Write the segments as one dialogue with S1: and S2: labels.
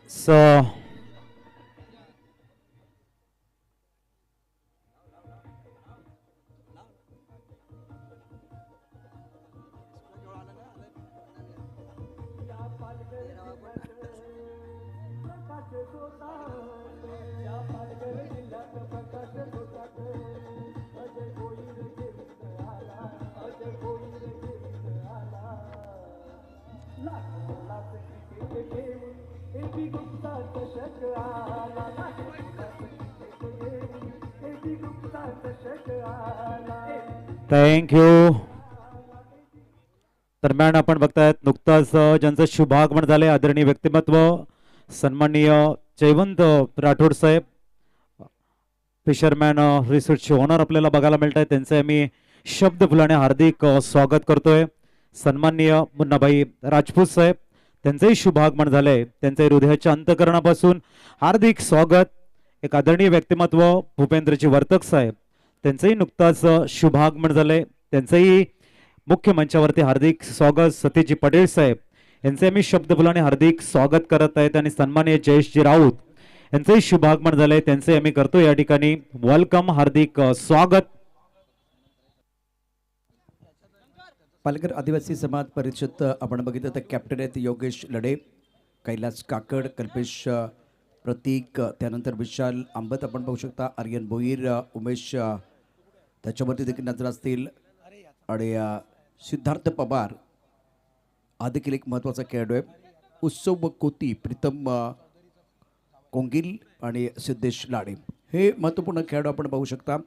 S1: So thank you. दरम्यान आपण बघतायत नुकताच ज्यांचं शुभागमन झाले आदरणीय व्यक्तिमत्व सन्माननीय जयवंत राठोड साहेब फिशरमॅन रिसोर्टचे ओनर आपल्याला बघायला मिळत आहे. त्यांचे आम्ही शब्द फुलाने हार्दिक स्वागत करतोय. सन्माननीय मुन्नाभाई राजपूत साहेब त्यांचंही शुभागमन झालंय. त्यांचे हृदयाच्या अंतकरणापासून हार्दिक स्वागत. एक आदरणीय व्यक्तिमत्व भूपेंद्रजी वर्तक साहेब त्यांचंही नुकताच शुभागमन झालंय. त्यांचंही मुख्य मंचावरती हार्दिक स्वागत. सतीशजी पटेल साहेब यांचे आम्ही शब्द फुलाने हार्दिक स्वागत करत आहेत. आणि सन्माननीय जयेशजी राऊत यांचंही शुभागमन झालंय. त्यांचे आम्ही करतो या ठिकाणी वेलकम, हार्दिक स्वागत.
S2: पालघर आदिवासी समाज परिषद आपण बघितलं तर कॅप्टन आहेत योगेश लढे, कैलास काकड, कल्पेश प्रतीक, त्यानंतर विशाल आंबत आपण बघू शकता, आर्यन भोईर, उमेश त्याच्यावरती देखील नजर असतील आणि सिद्धार्थ पवार हा देखील एक महत्त्वाचा खेळाडू आहे. उत्सव कोती, प्रीतम कोंगिल आणि सिद्धेश लाडे हे महत्त्वपूर्ण खेळाडू आपण बघू शकता.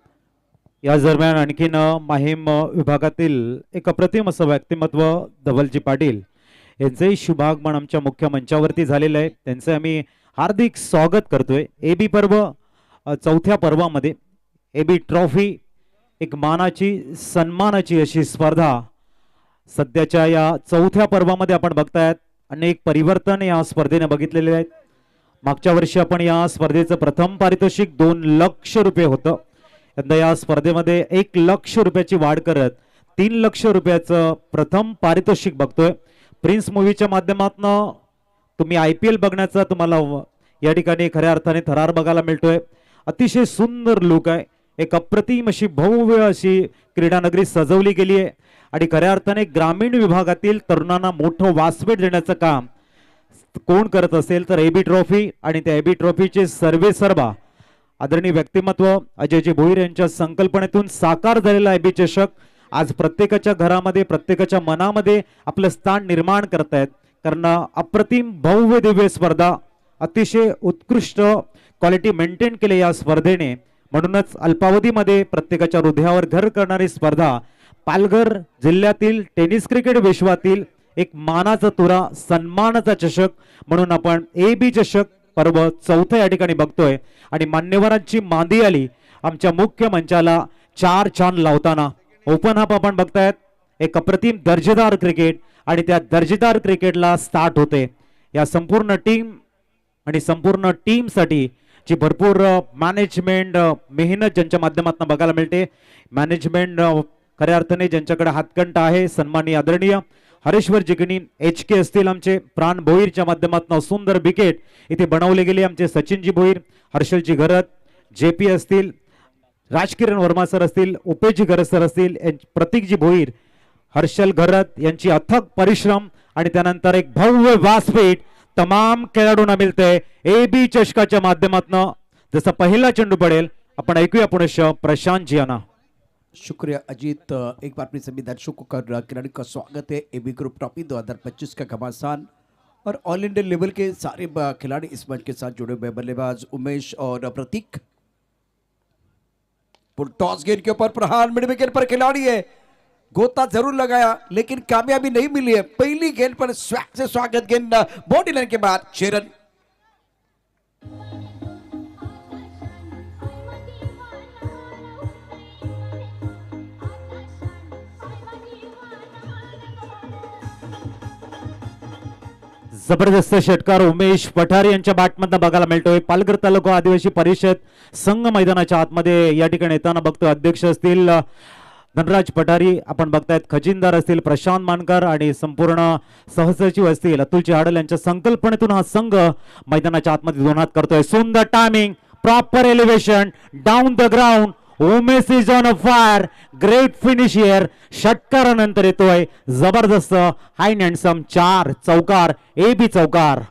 S1: या दरम्यान आणखीन माहीम विभागातील एक अप्रतिम असं व्यक्तिमत्व धवलजी पाटील यांचंही शुभागमन आमच्या मुख्य मंचावरती झालेलं आहे. त्यांचे आम्ही हार्दिक स्वागत करतोय. एबी पर्व चौथ्या पर्वामध्ये एबी ट्रॉफी एक मानाची सन्मानाची अशी स्पर्धा सध्याच्या या चौथ्या पर्वामध्ये आपण बघतायत. अनेक परिवर्तन या स्पर्धेने बघितलेले आहेत. मागच्या वर्षी आपण या स्पर्धेचं प्रथम पारितोषिक 2 लाख रुपये होतं. यंदा या स्पर्धेमध्ये 1 लाख रुपयाची वाढ करत 3 लाख रुपयाचं प्रथम पारितोषिक बघतोय. प्रिन्स मूवीच्या माध्यमातून तुम्ही IPL बघण्याचा तुम्हाला या ठिकाणी खऱ्या अर्थाने थरार बघायला मिळतोय. अतिशय सुंदर लुक आहे. एक अप्रतिम अशी भव्य अशी क्रीडानगरी सजवली गेली आहे आणि खऱ्या अर्थाने ग्रामीण विभागातील तरुणांना मोठं व्यासपीठ देण्याचं काम कोण करत असेल तर एबी ट्रॉफी आणि त्या एबी ट्रॉफीचे सर्वे सर्वा आदरणीय व्यक्तिमत्व अजयजी भोईर यांच्या संकल्पनेतून साकार झालेला एबी चषक आज प्रत्येकाच्या घरामध्ये प्रत्येकाच्या मनामध्ये आपलं स्थान निर्माण करतायत. कारण अप्रतिम भव्य दिव्य स्पर्धा अतिशय उत्कृष्ट क्वालिटी मेंटेन केले या स्पर्धेने. म्हणूनच अल्पावधीमध्ये प्रत्येकाच्या हृदयावर घर करणारी स्पर्धा पालघर जिल्ह्यातील टेनिस क्रिकेट विश्वातील एक मानाचा तुरा सन्मानाचा चषक म्हणून आपण एबी चषक पर्व चौथा या ठिकाणी बघतोय. आणि मान्यवरांची मांदी आली आमच्या मुख्य मंचाला 4 चांद लावताना. ओपन हाफ आपण बघतायत. एक अप्रतिम दर्जेदार क्रिकेट आणि त्या दर्जेदार क्रिकेटला स्टार्ट होते. या संपूर्ण टीम आणि संपूर्ण टीमसाठी जी भरपूर मॅनेजमेंट मेहनत ज्यांच्या माध्यमातून बघायला मिळते. मॅनेजमेंट खऱ्या अर्थाने ज्यांच्याकडे हातकंटा आहे सन्माननीय आदरणीय हरेश्वर जिगणी HK असतील, आमचे प्राण भोईरच्या माध्यमातून सुंदर विकेट इथे बनवले गेले. आमचे सचिनजी भोईर, हर्षलजी घरत, JP असतील, राजकिरण वर्मा सर असतील, उपेशजी घरत सर असतील, प्रतीकजी भोईर, हर्षल घरत यांची अथक परिश्रम आणि त्यानंतर एक भव्य व्यासपीठ तमाम खेळाडूंना मिळते एबी चषकाच्या माध्यमातून. जसा पहिला चेंडू पडेल आपण ऐकूया पुनश्च प्रशांत जी यांना.
S2: शुक्रिया अजीत. एक बार अपने सभी दर्शकों का खिलाड़ी का स्वागत है एबी ग्रुप ट्रॉफी 2025 का घमासान और ऑल इंडिया लेवल के सारे खिलाड़ी इस मंच के साथ जुड़े हुए. बल्लेबाज उमेश और प्रतीक टॉस गेंद के ऊपर प्रहार, मिड विकेट पर खिलाड़ी है, गोता जरूर लगाया लेकिन कामयाबी नहीं मिली है. पहली गेंद पर स्वैग से स्वागत गेंद बॉडी लाइन के बाद 6 रन.
S1: जबरदस्त षटकार उमेश पठार यांच्या बॅटमधनं बघायला मिळतोय. पालघर तालुका आदिवासी परिषद संघ मैदानाच्या आतमध्ये या ठिकाणी येताना बघतो. अध्यक्ष असतील धनराज पठारी आपण बघतायत, खजिनदार असतील प्रशांत मानकर आणि संपूर्ण सहसचिव असतील अतुल चहाडल यांच्या संकल्पनेतून हा संघ मैदानाच्या आतमध्ये दोन हात करतोय. सुंदर timing, proper elevation, down the ground. Umesh is on a fire, great finish here. षटकारानंतर येतोय जबरदस्त हाय हँडसम 4 चौकार, ए बी चौकार.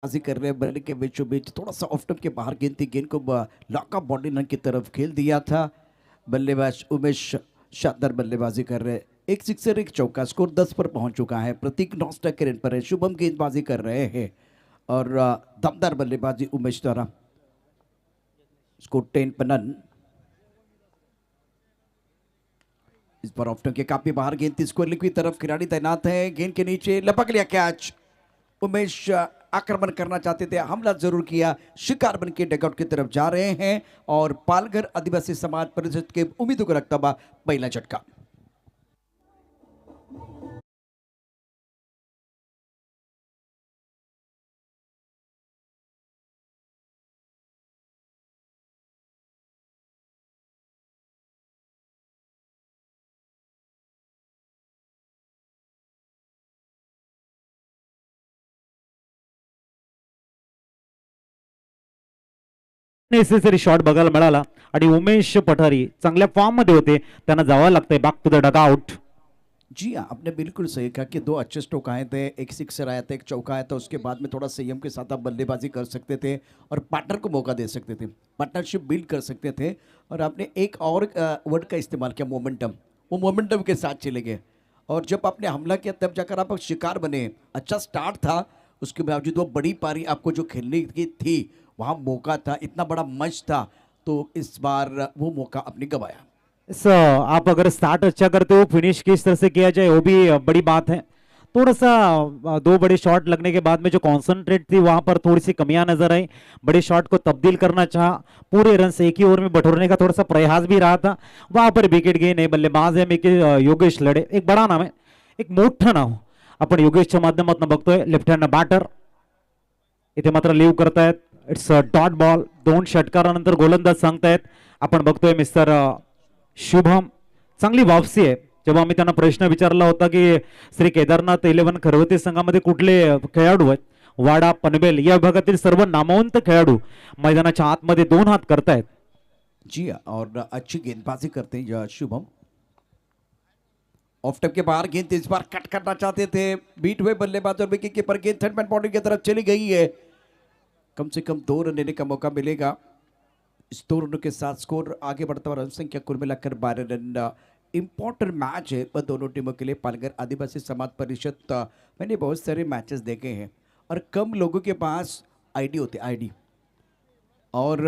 S2: बाजी कर रहे हैं बल्ले के बीचों बीच, थोड़ा सा ऑफ टर्म के बाहर गेंद थी, गेंद को लॉकअप बॉडी लाइन की तरफ खेल दिया था. बल्लेबाज उमेश शानदार बल्लेबाजी कर रहे हैं. एक सिक्सर एक चौका, स्कोर 10 पर पहुंच चुका है. प्रतीक नॉस्टा के रेन पर है, शुभम गेंदबाजी कर रहे हैं और दमदार बल्लेबाजी उमेश द्वारा. स्कोर 10 पर नन. इस बार ऑफ टर्म के काफी बाहर गेंद थी, स्कोर की तरफ खिलाड़ी तैनात है. गेंद के नीचे लपक लिया कैच. उमेश आक्रमण करना चाहते थे, हमला जरूर किया. शिकार बन के डगआउट की तरफ जा रहे हैं और पालघर आदिवासी समाज परिषद के उम्मीदों को रखता हुआ पहला झटका.
S1: नेसेसरी शॉट बघायला मिळाला आणि उमेश पठारी चांगल्या फॉर्म मध्ये होते, त्यांना जावं लागतंय बॅक टू द डगआउट.
S2: जी हाँ, आपने बिल्कुल सही कहा कि 2 अच्छे स्ट्रोक आए थे, एक सिक्सर आया था, एक चौका आया था. उसके बाद में थोड़ा संयम के साथ आप बल्लेबाजी कर सकते थे और पार्टनर को मौका दे सकते थे, पार्टनरशिप बिल्ड कर सकते थे. और आपने एक और वर्ड का इस्तेमाल किया, मोमेंटम. वो मोमेंटम के साथ चले गए और जब आपने हमला किया तब जाकर आप शिकार बने. अच्छा स्टार्ट था, उसके बावजूद वो बड़ी पारी आपको जो खेलने की थी, वहाँ मौका था, इतना बड़ा मंच था, तो इस बार वो मौका आपने गंवाया.
S1: आप अगर स्टार्ट अच्छा करते हो, फिनिश किस तरह से किया जाए वो भी बड़ी बात है. थोड़ा सा 2 बड़े शॉट लगने के बाद में जो कॉन्सेंट्रेट थी वहां पर थोड़ी सी कमियां नजर आई. बड़े शॉट को तब्दील करना चाहा, पूरे रन से एक ही ओवर में बटोरने का थोड़ा सा प्रयास भी रहा था, वहां पर विकेट गई नहीं. बल्लेबाज है योगेश लडे, एक बड़ा नाम आहे, एक मोठं नाव आपण योगेशच्या माध्यमातून बघतोय. लेफ्ट हँड बॅटर इथे मात्र लीव करतायत. It's dot ball. 2 षटकारानंतर गोलंदाज सांगतायत. आपण बघतोय मिस्टर शुभम, चांगली वापसी आहे. जेव्हा आम्ही त्यांना प्रश्न विचारला होता की श्री केदारनाथ 11 खरवते संघामध्ये कुठले खेळाडू आहेत, वाडा पनवेल या विभागातील सर्व नामवंत खेळाडू मैदानाच्या आतमध्ये 2 हात करतायत.
S2: जी हाँ, और अच्छी गेंदबाजी करते हैं शुभम. ऑफ टप के बाहर गेंद इस बार कट करना चाहते थे, बीट हुए बल्लेबाज और विकेट कीपर. गेंद थर्ड मैन बाउंड्री की तरफ चली गई है. कम से कम 2 रन लेने का मौका मिलेगा. इस 2 रनों के साथ स्कोर आगे बढ़ता हुआ रन संख्या कुल मिलाकर 12 रन. इम्पोर्टेंट मैच है पर दोनों टीमों के लिए. पालघर आदिवासी समाज परिषद, मैंने बहुत सारे मैचेस देखे हैं और कम लोगों के पास आईडी होते, आईडी. और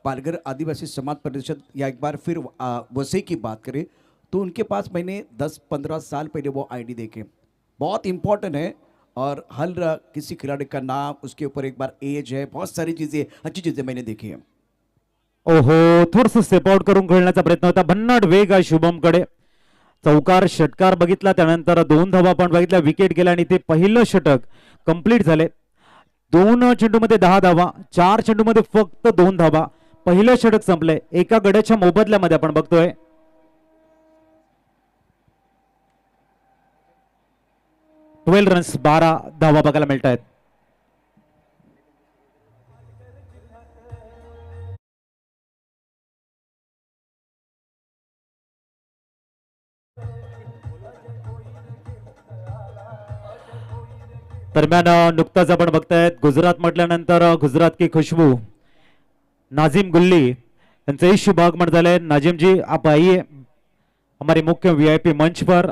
S2: पालघर आदिवासी समाज परिषद या एक बार फिर वसई की बात करें तो उनके पास मैंने 10-15 साल पहले वो आईडी देखे. बहुत इंपॉर्टेंट है और हर किसी खिलाड़ी का नाम, उसके ऊपर एक बार एज है, बहुत सारी चीज़ें, अच्छी चीज़ें मैंने देखी हैं.
S1: ओहो, थोडस स्टेप आउट करून खेळण्याचा प्रयत्न होता. भन्नाट वेग आहे शुभमकडे. चौकार षटकार बघितला, त्यानंतर 2 धावा पण बघितल्या, विकेट गेला आणि ते पहिलं षटक कंप्लीट झाले. 2 चेंडूमध्ये 10 धावा, 4 चेंडूमध्ये फक्त 2 धावा. पहिलं षटक संपलंय. एका गड्याच्या मोबदल्यामध्ये आपण बघतोय 12 रन्स, 12 धावा बघायला मिळत आहेत. दरम्यान नुकताच आपण बघतायत गुजरात म्हटल्यानंतर गुजरात की खुशबू नाजिम गुल्ली यांचंही शुभागमन झालंय. नाजिम जी आप आइए हमारे मुख्य वीआईपी मंच पर.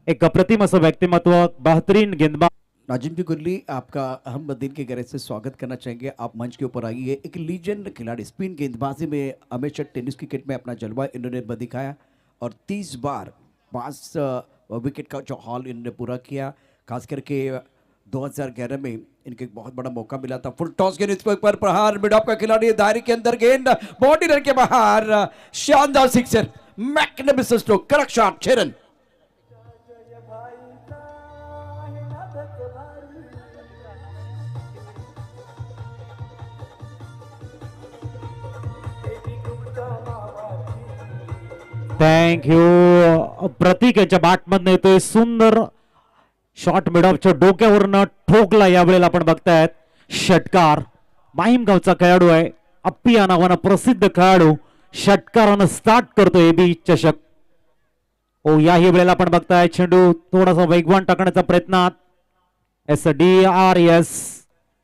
S1: एक अप्रतिम असं व्यक्तिमत्व, बेहतरीन गेंदबाज.
S2: नाजिम जी गुल्ली, आपका हम दिल के गहरे से स्वागत करना चाहेंगे. आप मंच के ऊपर आइए. एक लीजेंड खिलाड़ी, स्पिन गेंदबाजी में हमेशा, टेनिस क्रिकेट में अपना जलवा इन्होंने दिखाया और 30 बार 5 विकेट का जो हॉल इन्होंने पूरा किया. खास करके 2011 में इनके एक बहुत बड़ा मौका मिला था. फुल टॉस गेंद, इस पर प्रहार, मिड ऑफ का खिलाड़ी दायरे के अंदर, गेंद बॉडी रन के बाहर. शानदार sixer, magnificent stroke, correct shot, 6 run.
S1: Thank you. Prateek याच्या बॅटमधनं येतोय सुंदर शॉट मिडऑफच्या डोक्यावरनं ठोकला. यावेळेला आपण बघतायत षटकार. माहीम गावचा खेळाडू आहे. अप्पी या नावानं प्रसिद्ध खेळाडू षटकारानं स्टार्ट करतो एबी चषक. ओ याही वेळेला आपण बघताय चेंडू थोडासा वेगवान टाकण्याचा प्रयत्नात SDRS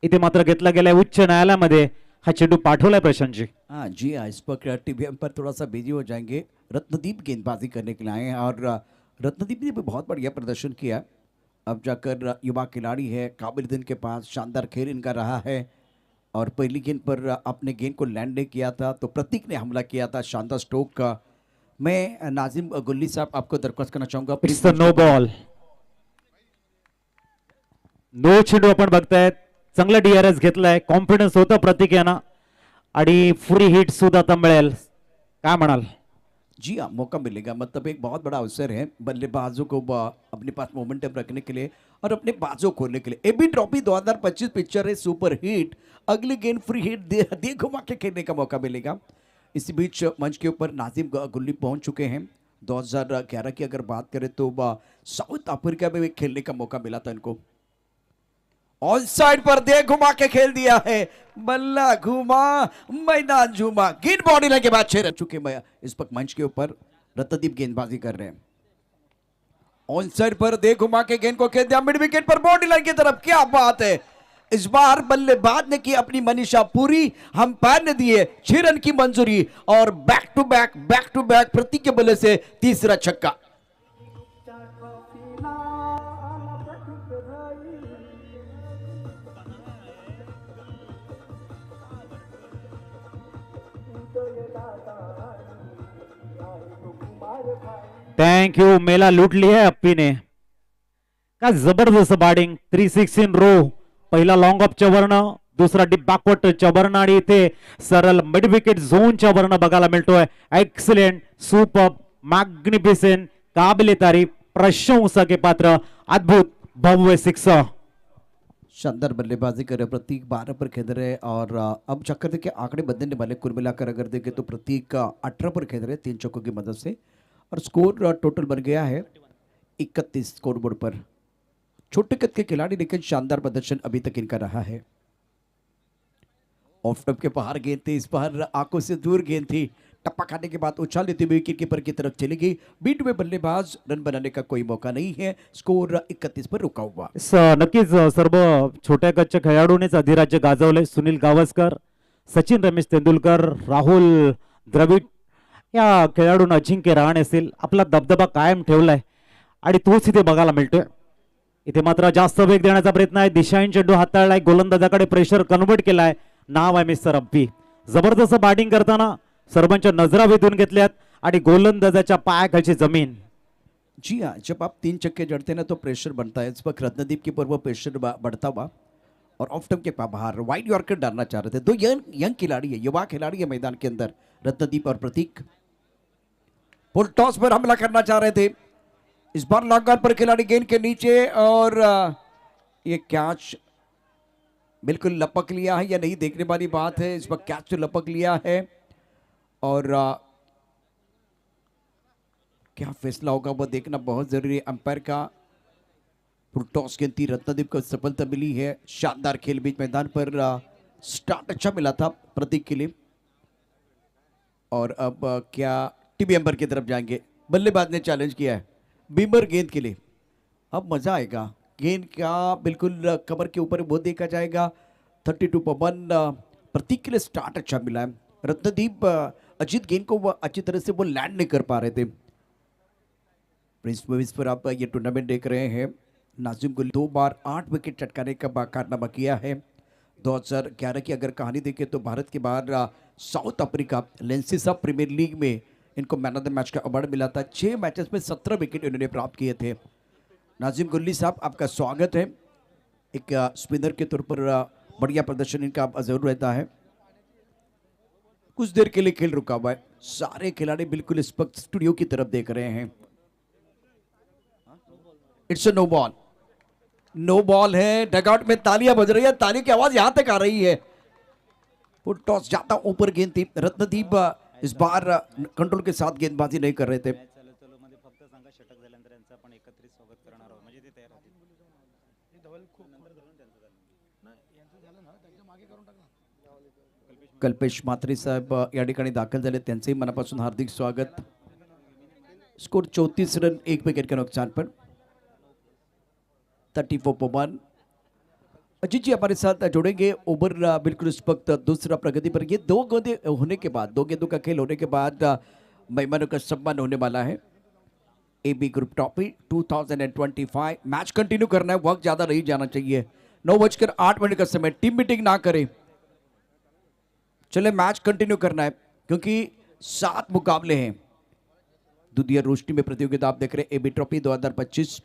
S1: इथे मात्र घेतला गेलाय उच्च न्यायालयामध्ये. हा चेंडू पाठवलाय प्रशांतजी.
S2: हाँ जी हाँ, इस पर टीवीएम पर थोड़ा सा बिजी हो जाएंगे. रत्नदीप गेंदबाजी करने के लिए आए हैं और रत्नदीप ने भी बहुत बढ़िया प्रदर्शन किया. अब जाकर युवा खिलाड़ी है, काबिलियत इनके पास, शानदार खेल इनका रहा है. और पहली गेंद पर अपने गेंद को लैंड नहीं किया था तो प्रतीक ने हमला किया था, शानदार स्ट्रोक का. मैं नाजिम गुल्ली साहब आपको दरख्वास्त करना चाहूंगा.
S1: It's the no ball. No चेंडू आपण बघतायत. चांगला DRS घेतलाय. कॉन्फिडन्स होता प्रतीक यांना आणि फ्री हिट सुद्धा आता मिळेल. काय म्हणाल?
S2: जी हाँ, मौका मिलेगा. मतलब एक बहुत बड़ा अवसर है बल्लेबाजों को अपने पास मोमेंटम रखने के लिए और अपने बाजों खोलने के लिए. एबी ट्रॉफी 2025 पिक्चर है सुपर हिट. अगली गेंद फ्री हिट दे घुमा के खेलने का मौका मिलेगा. इसी बीच मंच के ऊपर नाजिम गुल्ली पहुंच चुके हैं. 2011 की अगर बात करें तो साउथ अफ्रीका में भी खेलने का मौका मिला था इनको. ऑन साइड पर दे घुमा के खेल दिया है. बल्ला घुमा, मैदान झूमा. गेंद बॉडी लाइन के बाद 6 रन चुके. मैं इस वक्त मंच के ऊपर रत्नदीप गेंदबाजी कर रहे हैं. ऑन साइड पर दे घुमा के गेंद को खेल दिया मिड विकेट पर बॉडी लाइन की तरफ. क्या बात है. इस बार बल्लेबाज ने की अपनी मनीषा पूरी. अंपायर ने दिए 6 रन की मंजूरी और बैक टू बैक प्रतीक के बल्ले से तीसरा छक्का.
S1: Thank you. मेला लुटली आहे अप्पीने. काय जबरदस्त बॅटिंग. 316 रो. पहिला लॉंग ऑफच्या वर्ण, दुसरा डीप बॅकवर्डच्या वर्ण आणि इथे सरळ मिड विकेट झोनच्या वर्ण बघायला मिळतोय. एक्सलेंट, सुपर, मॅग्निफिसेंट, काबिले तारीफ, प्रशंसा के पात्र, अद्भुत, भव्य सिक्सर.
S2: शानदार बल्लेबाजी कर रहे प्रतीक. 12 पर खेल रहे हैं और अब चक्कर देखिए आंकड़े बदलने वाले. कुल मिलाकर अगर देखें तो प्रतीक 18 पर खेल रहे 3 चौकों की मदद से और स्कोर टोटल बन गया है 31 स्कोर बोर्ड पर. छोटे कद के खिलाड़ी लेकिन शानदार प्रदर्शन अभी तक इनका रहा है. ऑफ टॉप के बाहर गेंद थी. इस बार आंखों से दूर गेंद थी. टप्पा खाने के बाद उछाल लेते हुए विकेट कीपर की तरफ चली गई. बीट में बल्लेबाज, रन बनाने का कोई मौका नहीं है. स्कोर 31 पर रुका हुआ.
S1: नक्कीच सर्व छोट्या गटच्या खेळाडूनेच अधिराज्य गाजवले. सुनील गावस्कर, सचिन रमेश तेंडुलकर, राहुल द्रविड या खेळाडूंना अजिंक्य रहाणे असेल आपला दबदबा कायम ठेवलाय आणि तोच इथे बघायला मिळतोय. इथे मात्र जास्त वेग देण्याचा प्रयत्न आहे. दिशाहीन चेंडू हाताळलाय. गोलंदाजाकडे प्रेशर कन्वर्ट केलाय. नाव आहे मिस्टर अप्पी. जबरदस्त बॅटिंग करताना सर्वांच्या नजरा वेधून घेतल्यात आणि गोलंदाजाच्या पायाखालची जमीन.
S2: जी हाँ, जब आप 3 छक्के जड़ते हैं ना तो प्रेशर बनता है. इस वक्त रत्नदीप के ऊपर वो प्रेशर बढ़ता हुआ और ऑफ टर्म के बाहर वाइड यॉर्कर डालना चाह रहे थे. 2 यंग खिलाड़ी है, युवा खिलाड़ी है मैदान के अंदर, रत्नदीप और प्रतीक. फुल टॉस पर हमला करना चाह रहे थे. इस बार लॉन्ग ऑन पर खिलाड़ी गेंद के नीचे और ये कैच बिल्कुल लपक लिया है या नहीं देखने वाली बात है. इस वक्त कैच तो लपक लिया है और क्या फैसला होगा वो देखना बहुत जरूरी है. अंपायर का फुल टॉस गेंद थी. रत्नदीप को सफलता मिली है. शानदार खेल बीच मैदान पर स्टार्ट अच्छा मिला था प्रतीक के लिए. और अब क्या टीबी अंबर की तरफ जाएंगे. बल्लेबाज ने चैलेंज किया है बीमर गेंद के लिए. अब मजा आएगा. गेंद का बिल्कुल कमर के ऊपर वो देखा जाएगा. 32 पर 1 प्रतीक के लिए स्टार्ट अच्छा मिला है. रत्नदीप अजीत गेंद को वो अच्छी तरह से वो लैंड नहीं कर पा रहे थे. प्रिंस मूवीज पर आप ये टूर्नामेंट देख रहे हैं. नाजिम गुल 2 बार 8 विकेट चटकाने का कारनामा किया है. 2011 की अगर कहानी देखें तो भारत के बाहर साउथ अफ्रीका लेंसिस प्रीमियर लीग में इनको मैन ऑफ द मैच का अवार्ड मिला था. 6 मैचेस में 17 विकेट इन्होंने प्राप्त किए थे. नाजिम गुल्ली साहब आपका स्वागत है. एक स्पिनर के तौर पर बढ़िया प्रदर्शन इनका जरूर रहता है. कुछ देर के लिए खेल रुका हुआ है. सारे खिलाड़ी बिल्कुल इस वक्त स्टूडियो की तरफ देख रहे हैं. It's a no ball. No ball है। डगआउट में तालियां बज रही है, ताली की आवाज यहां तक आ रही है। फुट टॉस ज्यादा ऊपर गेंद थी। रत्नदीप इस बार कंट्रोल के साथ गेंदबाजी नहीं कर रहे थे। कल्पेश म्हात्रे साहेब या ठिकाणी दाखल झाले, त्यांचेही मनापासून हार्दिक स्वागत। स्कोर 34 रन, 1 विकेट के नुकसान पर। 34 पर 1। अजीत जी हमारे साथ जुड़ेंगे। ओवर बिल्कुल इस वक्त दूसरा प्रगति पर। ये दो गेंदें होने के बाद, 2 गेंदों का खेल होने के बाद मेहमानों का सम्मान होने वाला है। AB group trophy 2025 match continue करना है, वक्त ज्यादा नहीं जाना चाहिए। 9:08 का समय, टीम मीटिंग ना करें, चले मैच कंटिन्यू करना है क्योंकि 7 मुकाबले हैं। दुधिया रोशनी में प्रतियोगिता आप देख रहे हैं, AB ट्रॉफी 2025।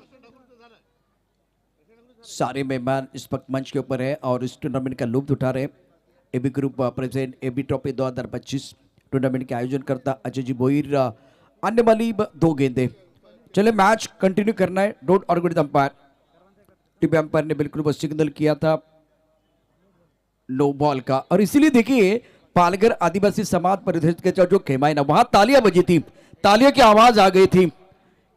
S2: सारे मेहमान इस वक्त मंच के ऊपर है और इस टूर्नामेंट का लुत्फ उठा रहे हैं। AB group present AB trophy 2025 tournament के आयोजन करता अजय जी बोईर। आने वाली 2 गेंदें, चले मैच कंटिन्यू करना है। Don't argue with umpire. Team umpire ने बिल्कुल वो सिग्नल किया था नो बॉल का, और इसीलिए देखिए पालघर आदिवासी समाज परिषद के जो खेमा है ना, वहां तालियां बजी थी, तालियों की आवाज आ गई थी,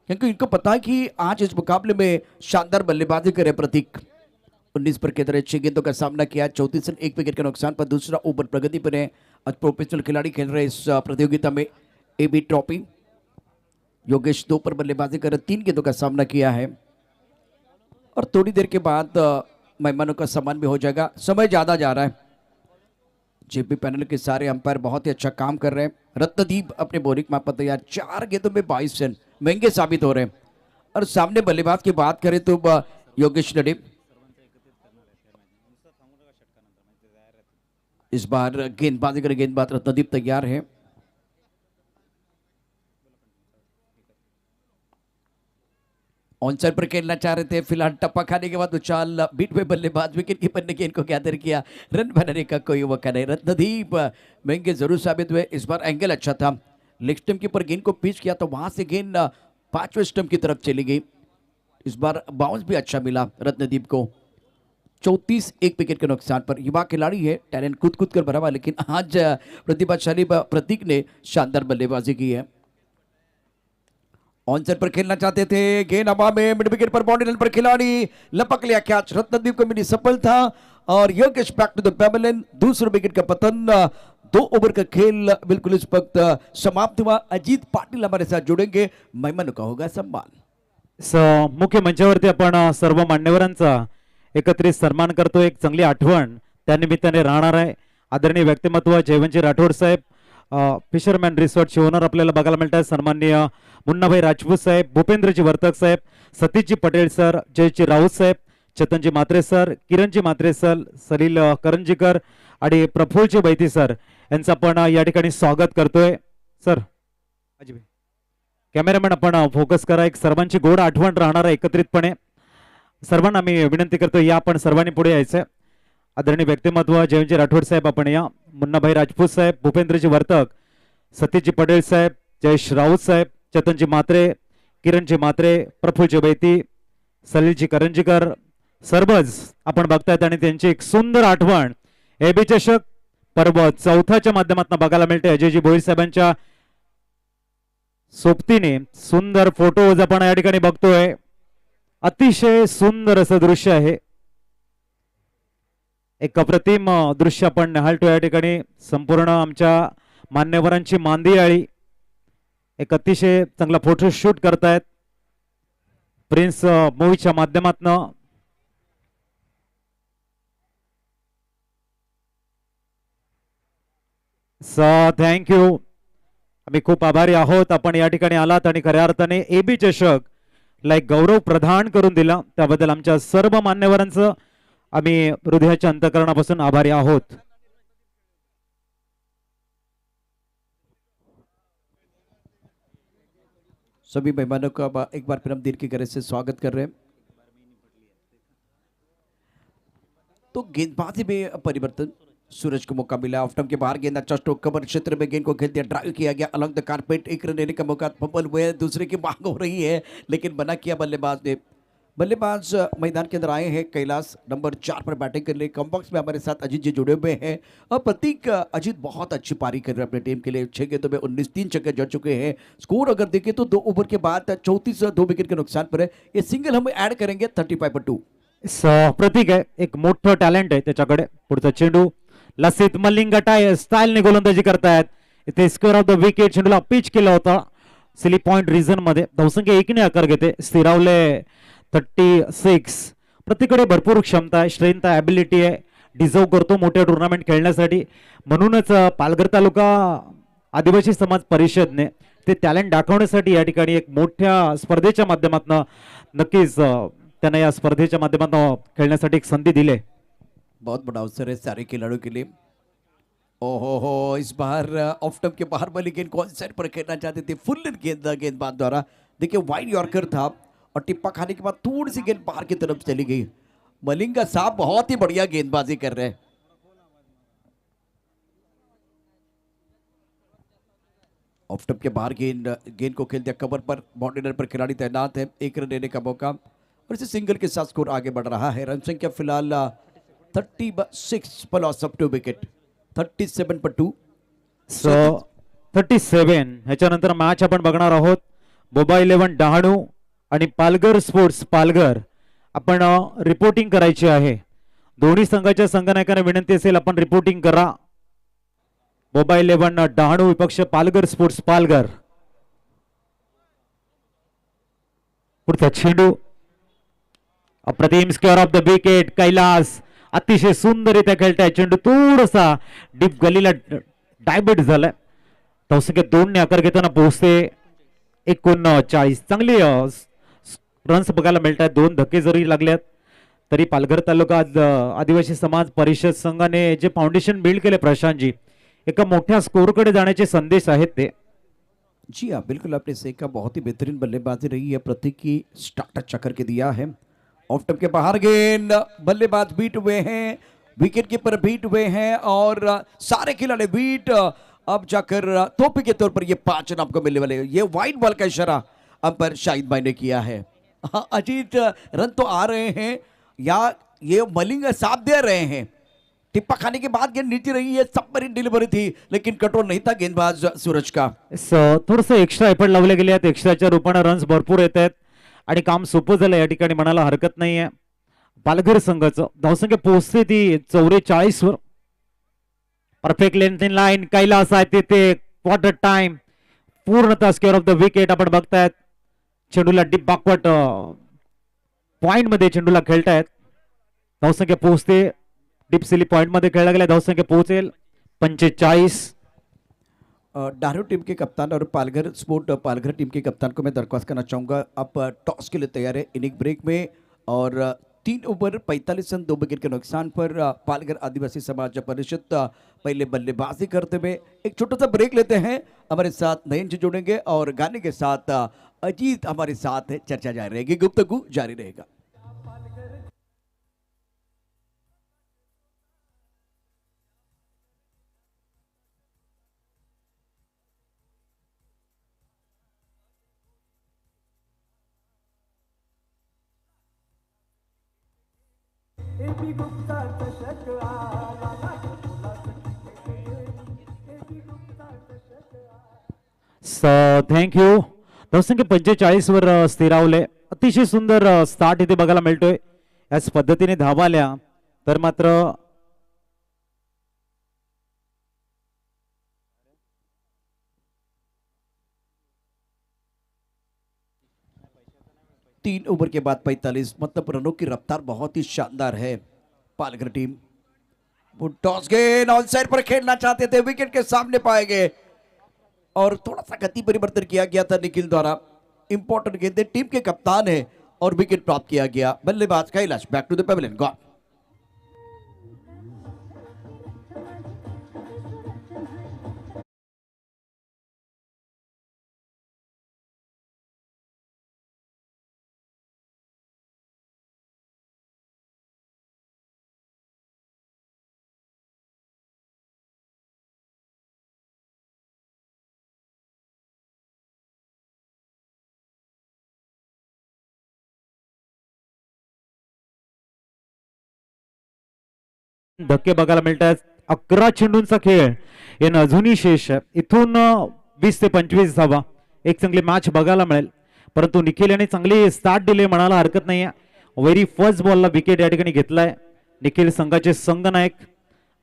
S2: क्योंकि इनको पता है कि आज इस मुकाबले में शानदार बल्लेबाजी करे प्रतीक। 19 पर के तरह 6 गेंदों का सामना किया, 34 रन, 1 विकेट के नुकसान पर। दूसरा ओवर प्रगति पर है। आज प्रोफेशनल खिलाड़ी खेल रहे इस प्रतियोगिता में AB ट्रॉफी। योगेश 2 पर बल्लेबाजी कर 3 गेंदों का सामना किया है और थोड़ी देर के बाद मेहमानों का सम्मान भी हो जाएगा। समय ज्यादा जा रहा है। जेपी पैनल के सारे अंपायर बहुत ही अच्छा काम कर रहे हैं। रत्नदीप अपने बोरिक माप पर तैयार, 4 गेंदों में 22 रन, महंगे साबित हो रहे हैं। और सामने बल्लेबाज की बात करें तो योगेश लड़े इस बार गेंदबाजी करें, गेंदबाज रत्नदीप तैयार है। ऑनसाइड पर खेलना चाह रहे थे, फिलहाल टप्पा खाने के बाद उछाल बीट में बल्लेबाज विकेट कीपर ने गेंद को गैदर किया, रन बनाने का कोई मौका नहीं। रत्नदीप महंगे जरूर साबित हुए। इस बार एंगल अच्छा था, लेग स्टंप के ऊपर गेंद को पिच किया तो वहां से गेंद 5वें स्टंप की तरफ चली गई। इस बार बाउंस भी अच्छा मिला रत्नदीप को। 34, 1 विकेट के नुकसान पर। युवा खिलाड़ी है, टैलेंट कूद कूद कर भरा हुआ, लेकिन आज प्रतिभाशाली प्रतीक ने शानदार बल्लेबाजी की है। ऑन साइड पर खेलना चाहते थे, गेंद हवा में, मिड विकेट पर बाउंड्री लाइन पर खिलाड़ी लपक लिया कैच। रत्नदीप को मिली सफलता और Yogesh back to the pavilion. दूसरे विकेट का पतन। 2 ओवर का खेल बिल्कुल इस वक्त समाप्त हुआ। अजीत पाटिल हमारे साथ जुड़ेंगे, मेहमानों का होगा सम्मान।
S1: मुख्य मंचावरती आपण सर्व मान्यवरांचा एकत्रित सन्मान करतो। एक चांगली आठवण त्या निमित्ताने राहणार आहे। आदरणीय व्यक्तिमत्व जयवंतजी राठोड साहेब, फिशरमॅन रिसॉर्टचे ओनर आपल्याला बघायला मिळतात। सन्माननीय मुन्नाभाई राजपूत साहेब, भूपेंद्रजी वर्तक साहेब, सतीशजी पटेल सर, जयजी राऊत साहेब, चेतनजी म्हात्रे सर, किरणजी म्हात्रे सर, सलील करंजीकर आणि प्रफुल्लजी बैती सर यांचं आपण या ठिकाणी स्वागत करतोय। सर कॅमेरामॅन आपण फोकस करा। एक सर्वांची गोड आठवण राहणार आहे एकत्रितपणे। सर्वांना मी विनंती करतो, या आपण सर्वांनी पुढे यायचंय। आदरणीय व्यक्तिमत्व जयवंतजी राठोड साहेब आपण या, मुन्नाभाई राजपूत साहेब, भूपेंद्रजी वर्तक, सतीशजी पटेल साहेब, जयेश राऊत साहेब, चेतनजी म्हात्रे, किरणजी म्हात्रे, प्रफुल्लजी बैती, सलीलजी करंजीकर सर्वच आपण बघतायत आणि त्यांची एक सुंदर आठवण AB चषक पर्व 4च्या माध्यमातून बघायला मिळते। अजयजी भोईर साहेबांच्या सोबतीने सुंदर फोटोज आपण या ठिकाणी बघतोय। अतिशय सुंदर असं दृश्य आहे, एक अप्रतिम दृश्य आपण निहाळतो या ठिकाणी। संपूर्ण आमच्या मान्यवरांची मांदियाळी एक अतिशय चांगला फोटोशूट करतायत प्रिन्स मूवीच्या माध्यमातून। थँक्यू, आम्ही खूप आभारी आहोत आपण या ठिकाणी आलात आणि खऱ्या अर्थाने AB चषक ला एक गौरव प्रदान करून दिला, त्याबद्दल आमच्या सर्व मान्यवरांचं आम्ही हृदयाच्या अंतःकरणापासून आभारी आहोत।
S2: सभी मेहमानों का एक बार फिर हम दिल की गहराई से स्वागत कर रहे हैं। तो गेंदबाजी में परिवर्तन, सूरज को मौका मिला। ऑफ स्टंप के बाहर गेंद अच्छा स्ट्रोक, कवर क्षेत्र में गेंद को खेल दिया, ड्राइव किया गया अलॉन्ग द कारपेट। 1 रन लेने का मौका, फंबल हुए, दूसरे की मांग हो रही है लेकिन बना किया बल्लेबाज ने। बल्लेबाज मैदान के अंदर आए हैं कैलाश नंबर 4 पर बैटिंग करने। कम बॉक्स में हमारे साथ अजीत जी जुड़े हुए हैं। और प्रतीक, अजीत बहुत अच्छी पारी कर रहे हैं अपने टीम के लिए। 6 गेंदों में 19 3 छक्के जड़ चुके हैं। स्कोर अगर देखें तो 2 ओवर के बाद 34 2 विकेट के नुकसान पर है। ये सिंगल हम ऐड करेंगे 35/2।
S1: प्रतीक आहे, एक मोठं टॅलेंट आहे त्याच्याकडे. पुढचा चेंडू लसित मलिंगा स्टाईलने गोलंदाजी करतायत. इथे स्क्वेअर ऑफ द विकेट चेंडूला पिच केला होता सिली पॉइंट रिझन मध्ये. धावसंख्या 1 ने आकार घेते. स्थिरावले 36. प्रत्येकडे भरपूर क्षमता आहे, स्ट्रेंथ आहे, ॲबिलिटी आहे. डिझर्व करतो मोठ्या टुर्नामेंट खेळण्यासाठी. म्हणूनच पालघर तालुका आदिवासी समाज परिषदने ते टॅलेंट दाखवण्यासाठी या ठिकाणी एक मोठ्या स्पर्धेच्या माध्यमातून नक्कीच त्यांना या स्पर्धेच्या माध्यमातून खेळण्यासाठी एक संधी दिली.
S2: बहुत बड़ा अवसर है सारे खिलाड़ियों के लिए। ओहो हो, इस बार ऑफ टर्म के बाहर वाली गेंद कौन साइड पर खेलना चाहते थे, फुल गेंदबाज द्वारा। देखिए वाइड यॉर्कर था और टिप्पा खाने के बाद थोड़ी सी गेंद बाहर की तरफ चली गई। मलिंगा साहब बहुत ही बढ़िया गेंदबाजी कर रहे हैं। ऑफ टर्म के बाहर गेंद को खेल दिया कवर पर। बाउंड्री लाइन पर खिलाड़ी तैनात है। 1 रन लेने का मौका और इसे सिंगल के साथ स्कोर आगे बढ़ रहा है। रन संख्या फिलहाल 36 पर लॉस ऑफ 2 विकेट 37/2।
S1: सो 37 ह्याच्यानंतर मॅच आपण बघणार आहोत. बोबा 11 डहाणू आणि पालघर स्पोर्ट्स पालघर. आपण रिपोर्टिंग करायची आहे. दोन्ही संघाच्या संघनायकांना विनंती असेल आपण रिपोर्टिंग करा. बोबा 11 डहाणू विपक्ष पालघर स्पोर्ट्स पालघर. पुढचा चेंडू अप्रतिम square of the wicket. Kailas अतिशय सुंदररित्या खेळताय. चेंडू थोडासा डीप गलीला डायबेट झालाय. धावसंख्या 2 ने आकार घेताना पोहोचते 39. चांगली रन्स बघायला मिळत आहेत. 2 धक्के जरी लागल्यात तरी पालघर तालुका आदिवासी समाज परिषद संघाने जे फाउंडेशन बिल्ड केले प्रशांतजी, एका मोठ्या स्कोरकडे जाण्याचे संदेश आहेत ते.
S2: जी हाँ, बिल्कुल आपने सही कहा। बहुत ही बेहतरीन बल्लेबाजी रही है प्रतीक की। स्टार्ट अच्छा करके दिया है। ऑफ टर्म के बाहर गेंद, बल्लेबाज बीट हुए हैं, विकेट कीपर बीट हुए हैं और सारे खिलाड़ी बीट। अब जाकर तोहफे के तौर पर ये 5 रन आपको मिलने वाले हैं। ये वाइट बॉल का इशारा अंपायर शाहिद भाई ने किया है। हाँ, अजीत, रन तो आ रहे हैं या ये मलिंगा साफ दे रहे हैं। टिप्पा खाने के बाद गेंद नीचे रही है, सबमरीन डिलीवरी थी लेकिन कंट्रोल नहीं था गेंदबाज सूरज का।
S1: थोडस एक्स्ट्रा एफर्ट लावले गेले आहेत. एक्स्ट्राच्या रूपाने रन्स भरपूर येत आहेत आणि काम सोपं झालं या ठिकाणी म्हणायला हरकत नाहीये. पालघर संघाचं धावसंख्या पोहोचते ती 44 वर. Perfect length in line. Kailas आहे तिथे. क्वार्टर टाइम पूर्णतः स्क्वेअर ऑफ द विकेट आपण बघतायत. चेंडूला डीप बॅकवर्ड पॉइंट मध्ये चेंडूला खेळतायत. धावसंख्या पोहोचते डीप सिली पॉइंट मध्ये खेळला गेला. धावसंख्या पोहोचेल 45.
S2: डारो टीम के कप्तान और पालघर टीम के कप्तान को मैं दरख्वास्त करना चाहूँगा, आप टॉस के लिए तैयार है इनिंग ब्रेक में। और 3 ओवर 45 रन 2 विकेट के नुकसान पर पालघर आदिवासी समाज परिषद पहले बल्लेबाजी करते हुए एक छोटा सा ब्रेक लेते हैं। हमारे साथ नयन जी जुड़ेंगे और गाने के साथ अजीत हमारे साथ है। चर्चा जारी रहेगी, गुफ्तगू जारी रहेगा।
S1: थँक्यू. धावसंख्या 45 वर स्थिरावले. अतिशय सुंदर स्टार्ट इथे बघायला मिळतोय. याच पद्धतीने धावा आल्या तर मात्र
S2: तीन ओवर के बाद 45, मतलब रनों की रफ्तार बहुत ही शानदार है। पालघर टीम वो टॉस गेंद ऑन साइड पर खेलना चाहते थे, विकेट के सामने पाए गए और थोड़ा सा गति परिवर्तन किया गया था निखिल द्वारा। इंपॉर्टेंट गेंद, टीम के कप्तान है और विकेट प्राप्त किया गया। बल्लेबाज Kailash back to the pavilion gone.
S1: धक्के बघायला मिळतात. 11 चेंडूंचा खेळ यानं अजूनही शेष आहे. इथून 20 ते 25 धावा एक चांगली मॅच बघायला मिळेल. परंतु निखिल याने चांगली स्टार्ट दिली म्हणायला हरकत नाही. व्हेरी फर्स्ट बॉलला विकेट या ठिकाणी घेतलाय. निखिल संघाचे संघनायक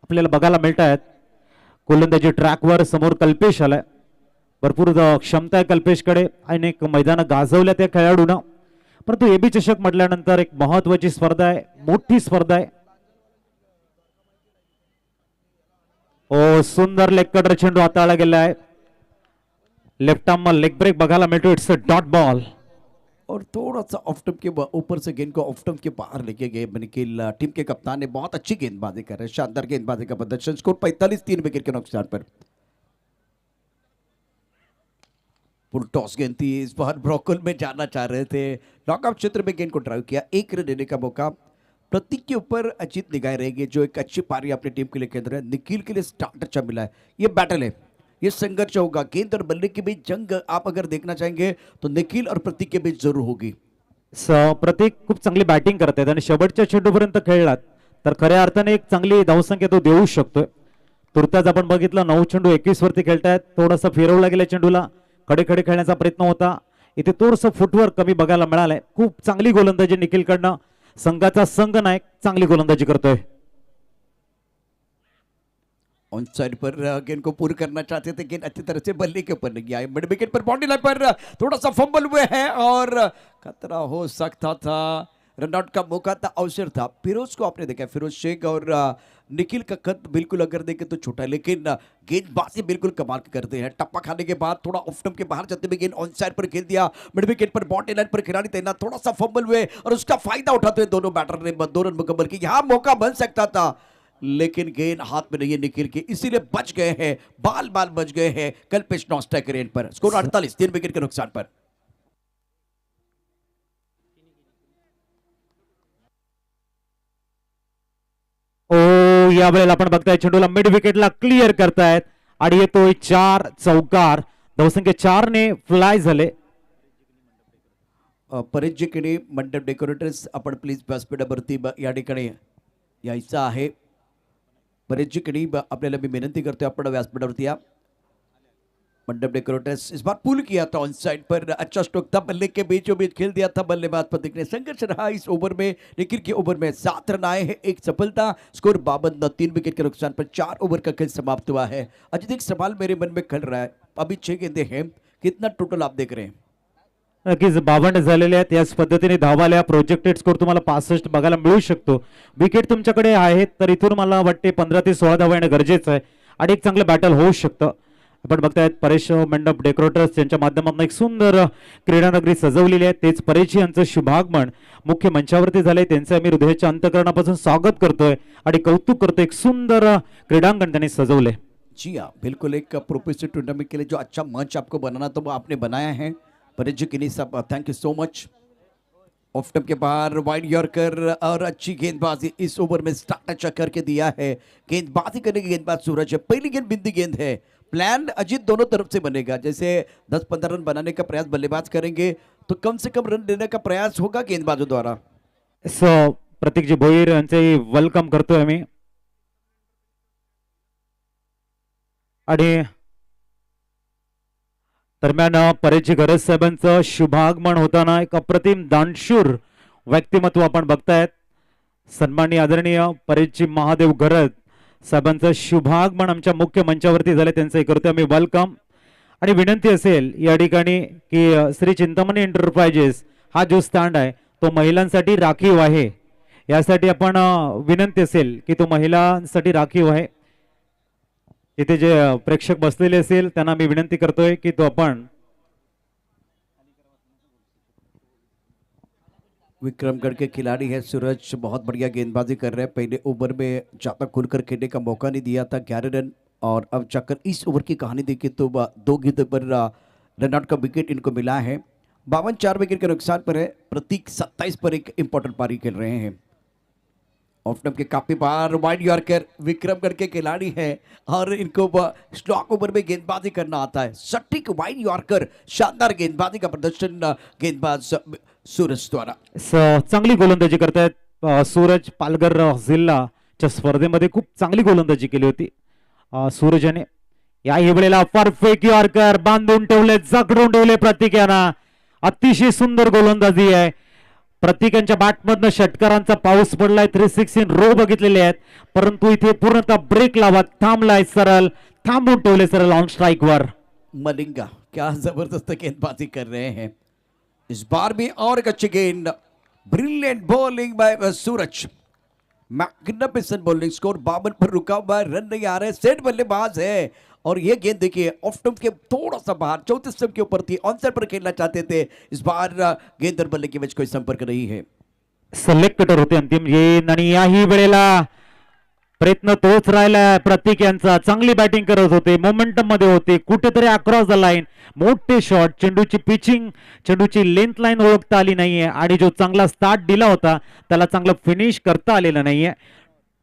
S1: आपल्याला बघायला मिळत आहेत. गोलंदाजी ट्रॅकवर समोर कल्पेश आलाय. भरपूर क्षमता आहे कल्पेशकडे. अनेक मैदानं गाजवल्या त्या खेळाडूंना. परंतु एबी चषक म्हटल्यानंतर एक महत्वाची स्पर्धा आहे, मोठी स्पर्धा आहे. ओ सुंदर लेग कटर चेंडू हाताळला गेला आहे. लेफ्ट आर्म लेग ब्रेक बघायला मिळतो. इट्स अ डॉट बॉल
S2: और थोड़ा सा ऑफ टम्प के ऊपर से गेंद को ऑफ टम्प के बाहर लेके गए निखिल। टीम के कप्तान ने बहुत अच्छी गेंदबाजी कर रहे हैं, शानदार गेंदबाजी का प्रदर्शन। स्कोर 45, 3 विकेट के नुकसान पर। फुल टॉस गेंद थी, इस बार ब्रॉकल में जाना चाह रहे थे, नॉकआउट क्षेत्र में गेंद को ड्राइव किया। एक रन देने का मौका प्रतीक के ऊपर अजीत निगाह रहेगी, जो एक अच्छी पारी अपनी टीम के लिए खेल रहे हैं। निखिल के लिए स्टार्ट अच्छा मिला है। ये बैटल है, ये संघर्ष होगा। गेंद और बल्ले के बीच जंग आप अगर देखना चाहेंगे तो निखिल और प्रतीक के बीच जरूर होगी।
S1: प्रतीक खूप चांगली बॅटिंग करतायत आणि शेवटच्या चेंडूपर्यंत खेळलात तर खऱ्या अर्थाने एक चांगली धावसंख्या तो देऊ शकतोय. तुर्तास आपण बघितलं 9 चेंडू 21 वरती खेळतायत. थोडासा फिरवला गेल्या चेंडूला खडे खडे खेळण्याचा प्रयत्न होता. इथे थोडंसं फुटवर्क कमी बघायला मिळालंय. खूप चांगली गोलंदाजी निखिलकडनं. संघाचा संघ नायक चांगली गोलंदाजी करतोय.
S2: ऑन साइड पर गेंद को पूर्ण करना चाहते थे, गेंद अच्छी तरह से बल्ले के ऊपर नहीं आई। मिड विकेट पर बाउंड्री लाइन पर थोड़ा सा फंबल हुए हैं और खतरा हो सकता था। रनआउट का मौका था, अवसर था। फिरोज को आपने देखा, फिरोज शेख और निखिल का कद बिल्कुल अगर देखें तो छोटा है, लेकिन गेंदबाजी बिल्कुल कमाल की करते हैं। टप्पा खाने के बाद थोड़ा ऑफ स्टंप के बाहर जाते हुए गेंद ऑन साइड पर खेल दिया। मिड विकेट पर बाउंड्री लाइन पर खिलाड़ी तैनात, थोड़ा सा फंबल हुए और उसका फायदा उठाते हुए दोनों बैटर ने 2 रन मुकम्मल किए। यहाँ मौका बन सकता था लेकिन गेंद हाथ में नहीं है निखिल के, इसीलिए बच गए हैं, बाल बाल बच गए हैं कल्पेश नॉस्टैक के रेंज पर। स्कोर 48, 3 विकेट के नुकसान पर।
S1: ओ या वेळेला आपण बघताय चेंडूला मिड विकेटला क्लिअर करतायत आणि येतोय 4 चौकार. धावसंख्या 4 ने फ्लाय झाले.
S2: परेशजीकडे मंडप डेकोरेटर्स आपण प्लीज व्यासपीठावरती या ठिकाणी यायचं आहे। परेशजीकडे आपल्याला मी विनंती करतोय, आपण व्यासपीठावरती या। मंडप डेकोरेटर्स इस बार पुल किया था ऑन साइड पर, अच्छा स्ट्रोक था, बल्ले के बीचों बीच खेल दिया था बल्लेबाज प्रतीक ने। संघर्ष रहा इस ओवर में, निखिल के ओवर में 7 रन आए हैं, एक सफलता। स्कोर 52, 3 विकेट के नुकसान पर 4 ओवर का खेल समाप्त हुआ है। अजित एक सवाल मेरे मन में खल रहा है, अभी 6 गेंदे हैं, कितना टोटल आप देख रहे हैं?
S1: नक्कीच 52 झालेले आहेत. याच पद्धतीने धावाल्या प्रोजेक्टेड स्कोर तुम्हाला 65 बघायला मिळू शकतो. विकेट तुमच्याकडे आहेत तर इथून मला वाटते 15 ते 16 धावा येणं गरजेचं आहे आणि एक चांगलं बॅटल होऊ शकतं. आपण बघतायत परेश मंडप डेकोरेटर्स यांच्या माध्यमातून एक सुंदर क्रीडानगरी सजवलेली आहे. तेच परेश यांचं शुभागमन मुख्य मंचावरती झालंय. त्यांचे आम्ही हृदयाच्या अंतःकरणापासून स्वागत करतोय आणि कौतुक करतोय. एक सुंदर क्रीडांगण त्यांनी सजवले.
S2: जी हाँ, बिल्कुल एक प्रोफेशनल टूर्नामेंट के लिए जो अच्छा मंच आपको बनाना तो वो आपने बनाया है। परेश जी के लिए सब thank you so much. Off stump के बाहर वाइड यॉर्कर और अच्छी गेंदबाजी इस ओवर में स्टार्ट अच्छा करके दिया है। गेंदबाजी करने की गेंदबाज सूरज है, पहली गेंद बिंदी गेंद है। प्लान अजीत दोनों तरफ से बनेगा, जैसे 10-15 रन बनाने का प्रयास बल्लेबाज करेंगे तो कम से कम रन देने का प्रयास होगा गेंदबाजों द्वारा।
S1: प्रतीकजी भोईर यांचे वेलकम करतोय आम्ही. आणि दरम्यान परेशजी गरज साहेबांचं शुभागमन होताना एक अप्रतिम दानशूर व्यक्तिमत्व आपण बघतायत. सन्माननीय आदरणीय परेशजी महादेव गरज साहेबांचं शुभागमन आमच्या मुख्य मंचावरती झाले. त्यांचं करतोय आम्ही वेलकम. आणि विनंती असेल या ठिकाणी की श्री चिंतामणी एंटरप्राइजेस हा जो स्टँड आहे तो महिलांसाठी राखीव आहे. यासाठी आपण विनंती असेल की तो महिलांसाठी राखीव आहे. इथे जे प्रेक्षक बसलेले असेल त्यांना मी विनंती करतोय की तो आपण
S2: विक्रमगढ़ के खिलाड़ी है सूरज, बहुत बढ़िया गेंदबाजी कर रहे हैं। पहले ओवर में ज़्यादा खुलकर खेलने का मौका नहीं दिया था, 11 रन, और अब जाकर इस ओवर की कहानी देखिए तो 2 गेंद पर रनआउट का विकेट इनको मिला है। 52, 4 विकेट के नुकसान पर है। प्रतीक 27 पर एक इंपॉर्टेंट पारी खेल रहे हैं। ऑफ स्टंप के काफी बार वाइड यॉर्कर, विक्रमगढ़ के खिलाड़ी हैं और इनको स्लॉक ओवर में गेंदबाजी करना आता है। सटीक वाइड यॉर्कर, शानदार गेंदबाजी का प्रदर्शन गेंदबाज सूरज द्वारा।
S1: चांगली गोलंदाजी करतायत सूरज. पालघर जिल्हा च्या स्पर्धेमध्ये खूप चांगली गोलंदाजी केली होती सूरजने. याही वेळेला परफेक्ट यॉर्कर बांधून ठेवले, जखडून ठेवले प्रतीक यांना. अतिशय सुंदर गोलंदाजी आहे. प्रत्येकांच्या बॅटमधनं षटकारांचा पाऊस पडलाय. 316 रो बघितलेले आहेत, परंतु इथे पूर्णतः ब्रेक लावत थांबलाय, सरळ थांबून ठेवले सरळ ऑन स्ट्राइक वर.
S2: मलिंगा क्या जबरदस्त गेंदबाजी कर रहे हैं इस बार भी, और एक अच्छी गेंद, ब्रिलियंट बॉलिंग बाय सूरज, मैग्निफिसेंट बॉलिंग, स्कोर 52 पर रुका हुआ है, रन नहीं आ रहे, सेट बल्लेबाज है और ये गेंद देखिए ऑफ स्टंप के थोड़ा सा बाहर 34 स्टंप के ऊपर थी, ऑनसाइड पर खेलना चाहते थे, इस बार गेंद और बल्ले के बीच कोई संपर्क नहीं है.
S1: सिलेक्टर होते अंतिम गेंद आणि याही वेळेला प्रयत्न तोच राहिला. प्रतीक यांचा चांगली बॅटिंग करत होते, मोमेंटम मध्ये होते, कुठेतरी अक्रॉस द लाईन मोठे शॉट, चेंडूची पिचिंग, चेंडूची लेंथ लाईन ओळखता आली नाहीये आणि जो चांगला स्टार्ट दिला होता त्याला चांगलं फिनिश करता आलेलं नाहीये.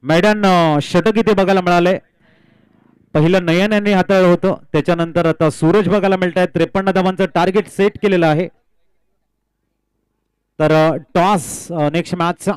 S1: मैदान षटक इथे बघायला मिळालंय. पहिलं नयन यांनी हाताळलं होतं, त्याच्यानंतर आता सूरज बघायला मिळत आहे. 53 धावांचं टार्गेट सेट केलेलं आहे. तर टॉस नेक्स्ट मॅचचा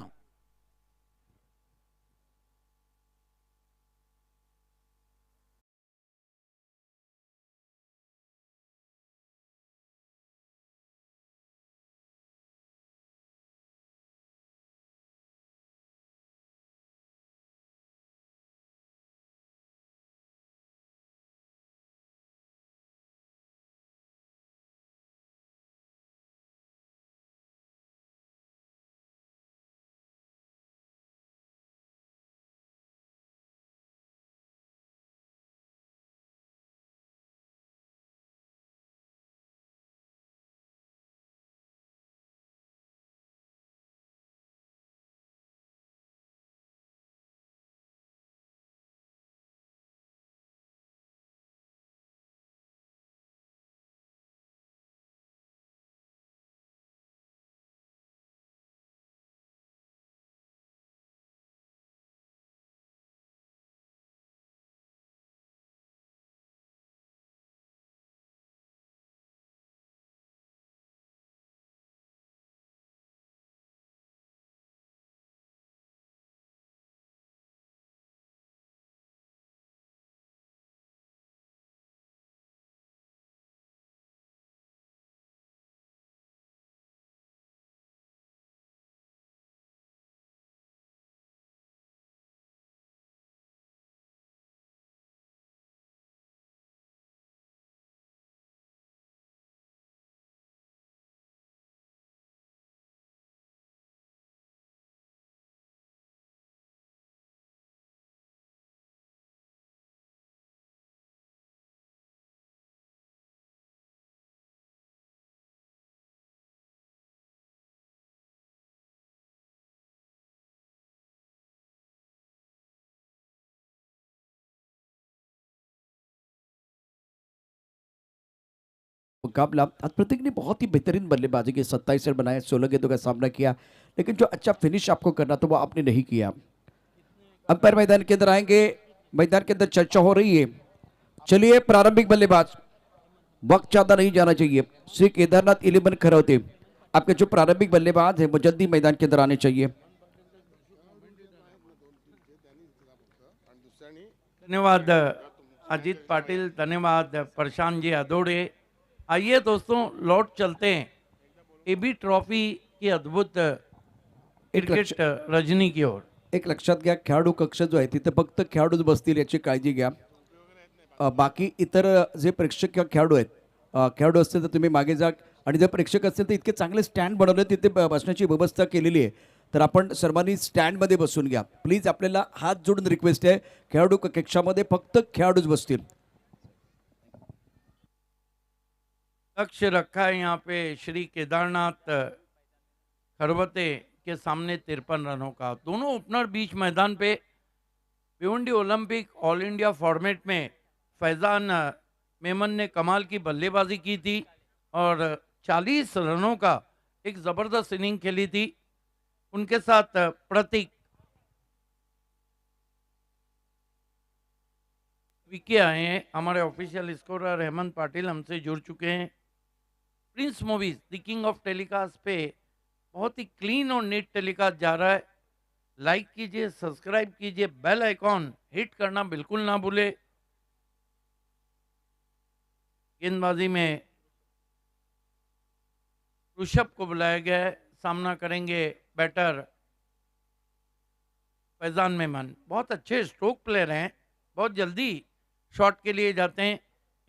S2: मुकाबला आज प्रतीक ने बहुत ही बेहतरीन बल्लेबाजी की, 27 रन बनाए, 16 गेंदों का सामना किया, लेकिन जो अच्छा फिनिश आपको करना था वो आपने नहीं किया. अंपायर मैदान के अंदर आएंगे, मैदान के अंदर चर्चा हो रही है. चलिए प्रारंभिक बल्लेबाज, वक्त ज्यादा नहीं जाना चाहिए. श्री केदारनाथ 11 खड़े होते, आपके जो प्रारंभिक बल्लेबाज है वो जल्दी मैदान के अंदर आने चाहिए.
S3: धन्यवाद अजीत पाटिल, धन्यवाद प्रशांत जी अदोड़े. आइए दोस्तों लौट चलते हैं एबी ट्रॉफी की अद्भुत क्रिकेट रजनी की ओर.
S2: एक लक्षात घ्या, खेळाडू कक्ष जो आहे तिथे फक्त खेळाडूच बसतील याची काळजी घ्या. बाकी इतर जे प्रेक्षक किंवा खेळाडू आहेत, खेळाडू असतील तर तुम्ही मागे जा, आणि जर प्रेक्षक असतील तर इतके चांगले स्टँड बनवले, तिथे बसण्याची व्यवस्था केलेली आहे, तर आपण सर्वांनी स्टँडमध्ये बसून घ्या प्लीज. आपल्याला हात जोडून रिक्वेस्ट आहे, खेळाडू कक्षामध्ये फक्त खेळाडूच बसतील.
S3: लक्ष्य रखा है यहाँ पे श्री केदारनाथ खरवते के सामने 53 रनों का. दोनों ओपनर बीच मैदान पे Bhiwandi Olympic all India format में फैजान मेमन ने कमाल की बल्लेबाजी की थी और 40 रनों का एक ज़बरदस्त इनिंग खेली थी. उनके साथ प्रतीक विके आए हैं. हमारे ऑफिशियल स्कोरर हेमंत पाटिल हमसे जुड़ चुके हैं. Prince movies the king of telecast पे बहुत ही क्लीन और नीट टेलीकास्ट जा रहा है. लाइक कीजिए, सब्सक्राइब कीजिए, बेल आइकॉन हिट करना बिल्कुल ना भूले। गेंदबाजी में ऋषभ को बुलाया गया है, सामना करेंगे बैटर फैजान मेमन। बहुत अच्छे स्ट्रोक प्लेयर हैं, बहुत जल्दी शॉट के लिए जाते हैं।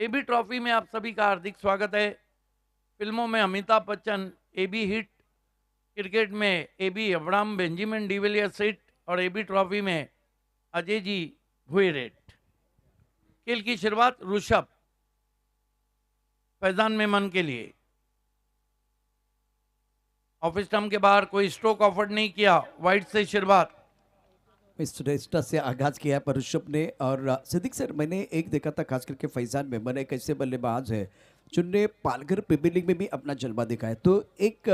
S3: एबी ट्रॉफी में आप सभी का हार्दिक स्वागत है। फिल्मों में Amitabh Bachchan AB hit, cricket में AB Abraham Benjamin de Villiers hit और एबी ट्रॉफी में अजय जी भुईरेट। खेल की शुरुआत ऋषभ फैजान मेमन के लिए। ऑफिस स्टंप के बाहर कोई स्ट्रोक ऑफर नहीं किया, वाइड से शुरुआत।
S2: मिस्टर एस्टा से आगाज किया है पर ऋषभ ने। और सिद्दीक सर, मैंने एक देखा था खास करके फैजान मेमन एक ऐसे बल्लेबाज है जिनने पालघर प्रीमियर लीग में भी अपना जलवा दिखा है, तो एक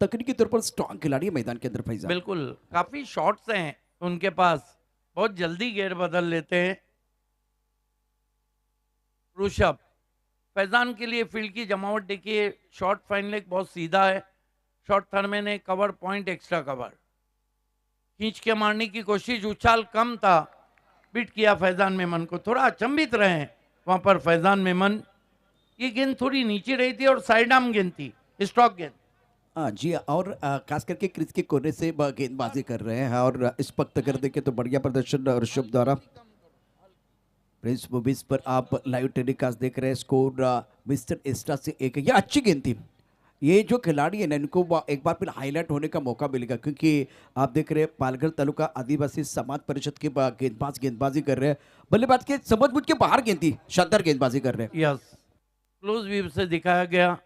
S2: तकनीकी तौर पर स्ट्रांग खिलाड़ी है मैदान के अंदर फैजान।
S3: बिल्कुल, काफी शॉट्स हैं उनके पास, बहुत जल्दी गेयर बदल लेते हैं। ऋषभ फैजान के लिए फील्ड की जमावट देखिए, शॉर्ट फाइन लेग बहुत सीधा है, शॉर्ट थर्मे ने कवर पॉइंट एक्स्ट्रा कवर, खींच के मारने की कोशिश, उछाल कम था, बीट किया फैजान मेमन को। थोड़ा अचंभित रहे हैं वहां पर फैजान मेमन। ये गेंद थोड़ी नीचे रही थी और साइड आर्म गेंद थी, स्ट्रोक गेंद।
S2: हाँ जी, और खास करके क्रीज के कोने से गेंदबाजी कर रहे हैं। और इस वक्त अगर देखें तो बढ़िया प्रदर्शन ऋषभ द्वारा। प्रिंस मूवीज पर आप लाइव टेलीकास्ट देख रहे हैं। स्कोर मिस्टर एस्टा से एक है। ये अच्छी गेंद थी। ये जो खिलाड़ी है ना, इनको एक बार फिर हाईलाइट होने का मौका मिलेगा, क्योंकि आप देख रहे हैं पालघर तालुका आदिवासी समाज परिषद के गेंदबाज गेंदबाजी कर रहे हैं। बल्लेबाज के समझबूझ के बाहर गेंद थी, शानदार गेंदबाजी कर रहे हैं।
S3: यस, क्लोज व्यू से दिखाया गया।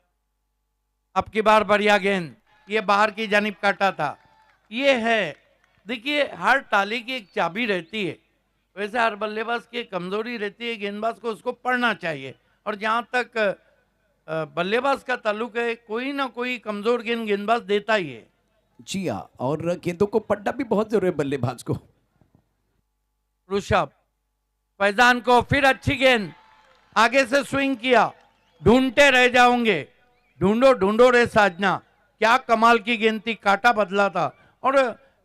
S3: अब की बार बढ़िया गेंद, ये बाहर की जानिब काटा था। ये है, देखिए हर ताली की एक चाबी रहती है, वैसे हर बल्लेबाज की एक कमजोरी रहती है, गेंदबाज को उसको पढ़ना चाहिए। और जहां तक बल्लेबाज का ताल्लुक है, कोई ना कोई कमजोर गेंद गेंदबाज देता ही है।
S2: जी हाँ, और गेंदों को पढ़ना भी बहुत जरूरी है बल्लेबाज को।
S3: ऋषभ फैजान को फिर अच्छी गेंद, आगे से स्विंग किया, ढूंढते रह जाओगे, ढूंढो ढूंढो रे साजना। क्या कमाल की गेंद थी, काटा बदला था। और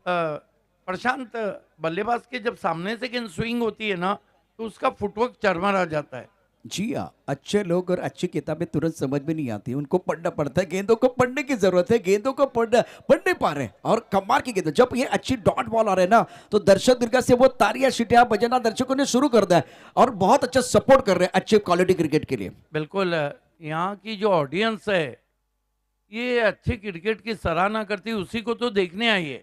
S3: प्रशांत, बल्लेबाज के जब सामने से गेंद स्विंग होती है ना, तो उसका फुटवर्क चरमरा जाता है।
S2: जी हाँ, अच्छे लोग और अच्छी किताबें तुरंत समझ में नहीं आती, उनको पढ़ना पड़ता है। गेंदों को पढ़ने की जरूरत है, गेंदों को पढ़ नहीं पा रहे हैं। और कमाल की गेंद, जब ये अच्छी डॉट बॉल आ रहे हैं ना, तो दर्शक दीर्घा से वो तारियां सीटियां बजाना दर्शकों ने शुरू कर दिया है और बहुत अच्छा सपोर्ट कर रहे हैं अच्छे क्वालिटी क्रिकेट के लिए।
S3: बिल्कुल, यहाँ की जो ऑडियंस है, ये अच्छे क्रिकेट की सराहना करती है, उसी को तो देखने आई है।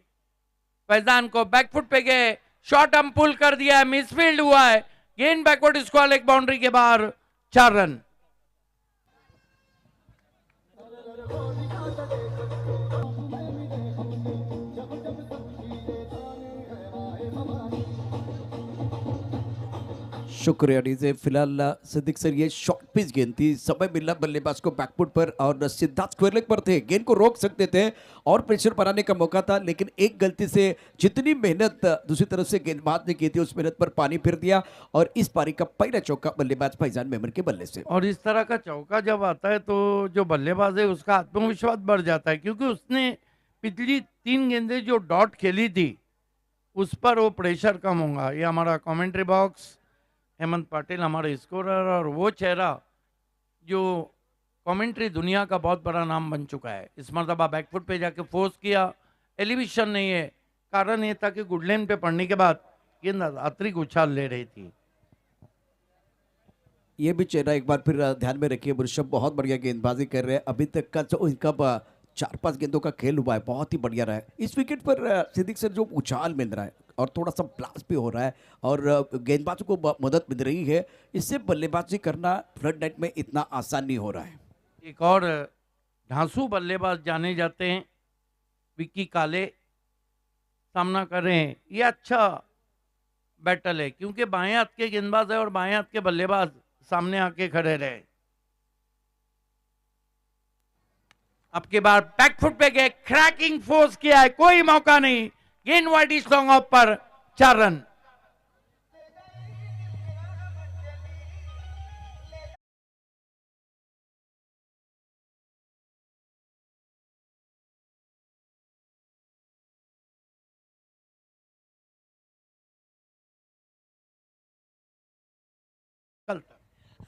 S3: फैजान को बैकफुट पे गए, शॉट हम पुल कर दिया है, मिसफील्ड हुआ है, गेंद बैकवर्ड स्क्वायर लेग बाउंड्री के बाहर, 4 रन।
S2: शुक्रिया डीजे। फिलहाल सिद्दीक सर, ये शॉर्ट पिच गेंद थी, समय मिला बल्लेबाज को बैकफुट पर और सिद्धार्थ स्क्वायर लेग पर थे, गेंद को रोक सकते थे और प्रेशर बनाने का मौका था, लेकिन एक गलती से जितनी मेहनत दूसरी तरफ से गेंदबाज ने की थी, उस मेहनत पर पानी फिर दिया। और इस पारी का पहला चौका बल्लेबाज फैजान मेमन के बल्ले से।
S3: और इस तरह का चौका जब आता है, तो जो बल्लेबाज है उसका आत्मविश्वास बढ़ जाता है, क्योंकि उसने पिछली 3 गेंदें जो डॉट खेली थी, उस पर वो प्रेशर कम होगा। ये हमारा कमेंट्री बॉक्स, हेमंत पाटिल हमारे स्कोरर, और वो चेहरा जो कमेंट्री दुनिया का बहुत बड़ा नाम बन चुका है। इस मरतबा बैकफुट पे जाके फोर्स किया, एलिवेशन नहीं है, कारण ये था कि गुडलैंड पे पड़ने के बाद गेंद अतिरिक्त उछाल ले रही थी।
S2: ये भी चेहरा एक बार फिर ध्यान में रखिए। ऋषभ बहुत बढ़िया गेंदबाजी कर रहे हैं। अभी तक का जो इनका 4-5 गेंदों का खेल हुआ है, बहुत ही बढ़िया रहा है। इस विकेट पर सिद्दीक सर जो उछाल मिल रहा है और थोड़ा सा ब्लास्ट भी हो रहा है और गेंदबाजों को मदद मिल रही है, इससे बल्लेबाजी करना फ्लड नेट में इतना आसान नहीं हो रहा है।
S3: एक और ढांसू बल्लेबाज जाने जाते हैं, विक्की काले, सामना कर रहे हैं। ये अच्छा बैटल है, क्योंकि बाएं हाथ के गेंदबाज है और बाएं हाथ के बल्लेबाज सामने आके खड़े रहे। अब की बार बैकफुट पे गए, क्रैकिंग फोर्स किया है, कोई मौका नहीं, गेंद वाइड लॉन्ग ऑफ पर, 4 रन।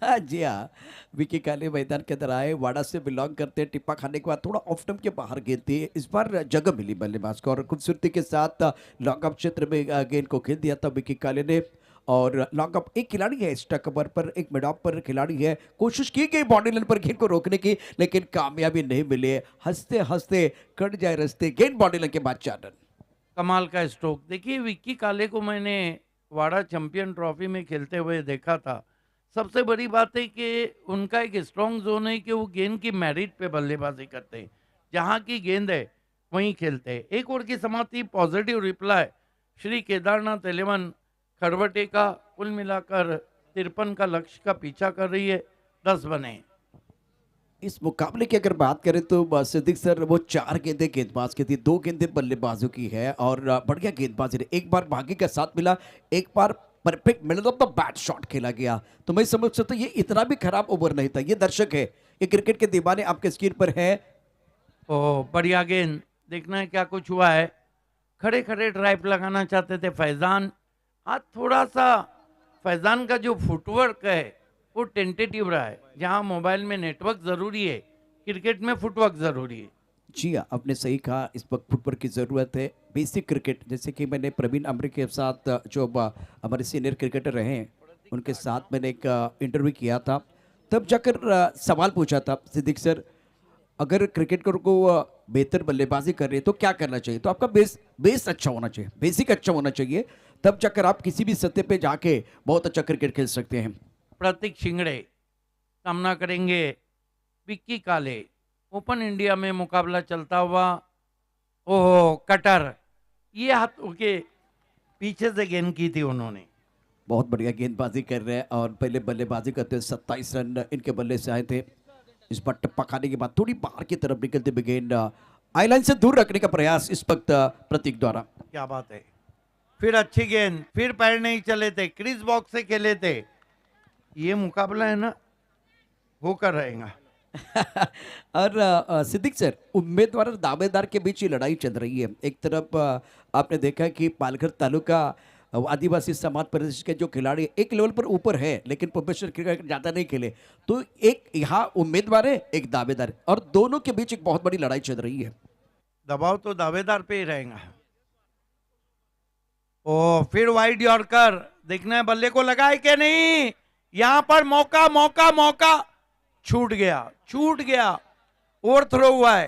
S2: हाँ जी हाँ, विकी काले मैदान के अंदर आए, वाड़ा से बिलोंग करते हैं, टिप्पा खाने के बाद थोड़ा ऑफ स्टंप के बाहर गेंद थी। इस बार जगह मिली बल्लेबाज को और खूबसूरती के साथ लॉन्ग ऑफ क्षेत्र में गेंद को खेल दिया था विकी काले ने। और लॉन्ग ऑफ एक खिलाड़ी है, स्टक कवर पर एक मिड ऑफ पर खिलाड़ी है, कोशिश की गई बॉडी लाइन पर गेंद को रोकने की, लेकिन कामयाबी नहीं मिली। हंसते हंसते कट जाए रास्ते, गेंद बॉडी लाइन के बाद 4 रन।
S3: कमाल का स्ट्रोक। देखिए विक्की काले को मैंने वाड़ा चैंपियन ट्रॉफी में खेलते हुए देखा था। सबसे बड़ी बात है कि उनका एक स्ट्रॉन्ग जोन है कि वो गेंद की मेरिट पे बल्लेबाजी करते हैं, जहाँ की गेंद है वहीं खेलते हैं। एक ओवर की समाप्ति, पॉजिटिव रिप्लाई श्री केदारनाथ 11 खरवटे का। कुल मिलाकर 53 का लक्ष्य का पीछा कर रही है, 10 बने।
S2: इस मुकाबले की अगर बात करें तो सिद्दीक सर, वो 4 गेंदें गेंदबाज की थी, 2 गेंदें बल्लेबाजों की है और बढ़िया गेंदबाजी ने एक बार भाग्य का साथ मिला, एक बार perfect middle of the bat shot खेला गया। तो मैं समझ सकता हूँ ये इतना भी खराब ओवर नहीं था। ये दर्शक है, ये क्रिकेट के दीवाने आपके स्क्रीन पर है।
S3: ओह बढ़िया गेंद। देखना है क्या कुछ हुआ है। खड़े खड़े ड्राइव लगाना चाहते थे फैजान। आज थोड़ा सा फैजान का जो फुटवर्क है वो टेंटेटिव रहा है। जहां मोबाइल में नेटवर्क ज़रूरी है, क्रिकेट में फुटवर्क ज़रूरी है।
S2: जी हाँ, आपने सही कहा, इस वक्त फुटबॉल की ज़रूरत है। बेसिक क्रिकेट, जैसे कि मैंने प्रवीण अमरी के साथ जो हमारे सीनियर क्रिकेटर रहे हैं उनके साथ मैंने एक इंटरव्यू किया था, तब जाकर सवाल पूछा था, सिद्दीक सर अगर क्रिकेटर को बेहतर बल्लेबाजी कर रहे हैं तो क्या करना चाहिए? तो आपका बेस अच्छा होना चाहिए, बेसिक अच्छा होना चाहिए, तब जाकर आप किसी भी सतह पे जाके बहुत अच्छा क्रिकेट खेल सकते हैं।
S3: प्रतीक शिंगड़े सामना करेंगे विक्की काले। ओपन इंडिया में मुकाबला चलता हुआ। ओहो कटर, ये हाथों के पीछे से गेंद की थी उन्होंने।
S2: बहुत बढ़िया गेंदबाजी कर रहे हैं और पहले बल्लेबाजी करते हुए 27 रन इनके बल्ले से आए थे। इस बार टप्पा खाने के बाद थोड़ी बाहर की तरफ निकलते हुए गेंद आई लाइन से दूर रखने का प्रयास इस वक्त प्रतीक द्वारा।
S3: क्या बात है। फिर अच्छी गेंद, फिर पैर नहीं चले थे, क्रीज बॉक्स से खेले थे। ये मुकाबला है ना, होकर रहेगा।
S2: और सिद्दीक सर, उम्मीदवार और दावेदार के बीच ये लड़ाई चल रही है। एक तरफ आपने देखा है कि पालघर तालुका आदिवासी समाज परिषद के जो खिलाड़ी एक लेवल पर ऊपर है लेकिन प्रोफेशनल क्रिकेट ज्यादा नहीं खेले, तो एक यहाँ उम्मीदवार है, एक दावेदार है और दोनों के बीच एक बहुत बड़ी लड़ाई चल रही है।
S3: दबाव तो दावेदार पे ही रहेगा। ओ फिर वाइड यॉर्कर। देखना है बल्ले को लगाए कि नहीं। यहां पर मौका मौका मौका, छूट गया छूट गया। ओवर थ्रो हुआ है।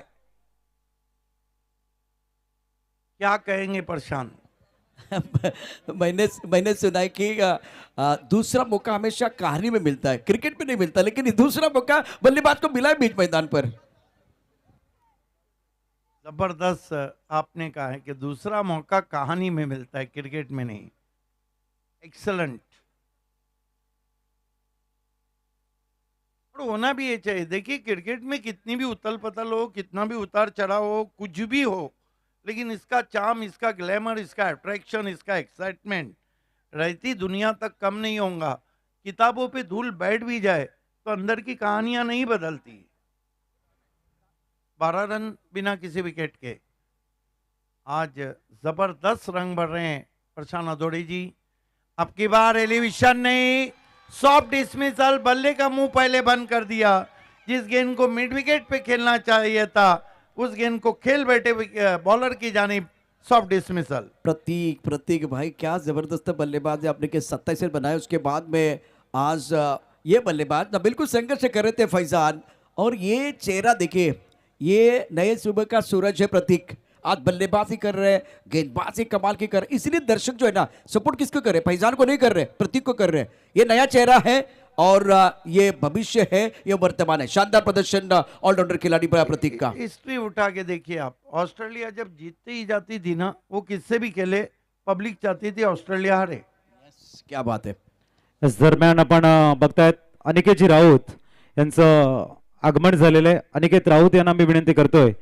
S3: क्या कहेंगे प्रशांत?
S2: मैंने सुना है कि दूसरा मौका हमेशा कहानी में मिलता है, क्रिकेट में नहीं मिलता, लेकिन ये दूसरा मौका बल्लेबाज को मिला है बीच मैदान पर।
S3: जबरदस्त आपने कहा है कि दूसरा मौका कहानी में मिलता है, क्रिकेट में नहीं। एक्सलेंट। और होना भी ये चाहिए। देखिए क्रिकेट में कितनी भी उथल पथल हो, कितना भी उतार चढ़ाव हो, कुछ भी हो, लेकिन इसका चार्म, इसका ग्लैमर, इसका अट्रैक्शन, इसका एक्साइटमेंट रहती दुनिया तक कम नहीं होगा। किताबों पे धूल बैठ भी जाए तो अंदर की कहानियां नहीं बदलती। 12 रन बिना किसी विकेट के। आज जबरदस्त रंग भर रहे हैं प्रशांत अदोड़ी जी। अब की बार एलिवेशन नहीं, सॉफ्ट डिसमिसल। बल्ले का मुंह पहले बंद कर दिया। जिस गेंद को मिड विकेट पे खेलना चाहिए था उस गेंद को खेल बैठे बॉलर की जानिब सॉफ्ट डिसमिसल।
S2: प्रतीक भाई, क्या जबरदस्त बल्लेबाज है आपने के 27 रन बनाए। उसके बाद में आज ये बल्लेबाज ना बिल्कुल संघर्ष कर रहे थे फैजान, और ये चेहरा देखिए, ये नए सुबह का सूरज है प्रतीक। आज बल्लेबाजी कर रहे हैं, गेंदबाजी कमाल की कर रहे हैं, इसलिए दर्शक जो है ना सपोर्ट किसको कर रहे हैं? फैजान को नहीं कर रहे, प्रतीक को कर रहे हैं। ये नया चेहरा है और ये भविष्य है, ये वर्तमान है। शानदार प्रदर्शन ऑलराउंडर खिलाड़ी प्रतीक का।
S3: हिस्ट्री उठा के देखिए आप। ऑस्ट्रेलिया जब जीतते ही जाती थी ना, वो किससे भी खेले, पब्लिक चाहती थी ऑस्ट्रेलिया हारे।
S2: क्या बात है।
S1: इस दरम्यान आपण बघतायत अनिकेतजी राऊत यांचं आगमन झालेलं आहे। अनिकेत राऊत यांना मी विनंती करतोय,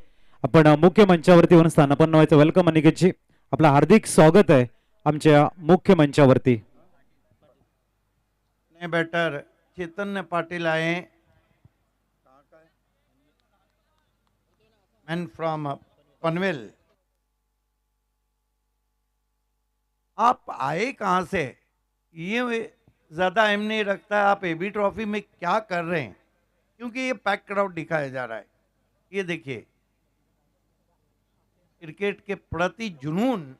S1: आपण मुख्य मंचावरती होऊन स्थानापन्न व्हायचं। वेलकम अनिकेतजी, आपलं हार्दिक स्वागत आहे आमच्या मुख्य मंचावरती।
S3: बैटर चैतन्य पाटिल आए, मैन फ्रॉम पनवेल। आप आए कहां से? ये ज़्यादा अहम नहीं रखता है आप एबी ट्रॉफी में क्या कर रहे हैं, क्योंकि ये पैक क्राउड दिखाया जा रहा है। ये देखिए क्रिकेट के प्रति जुनून।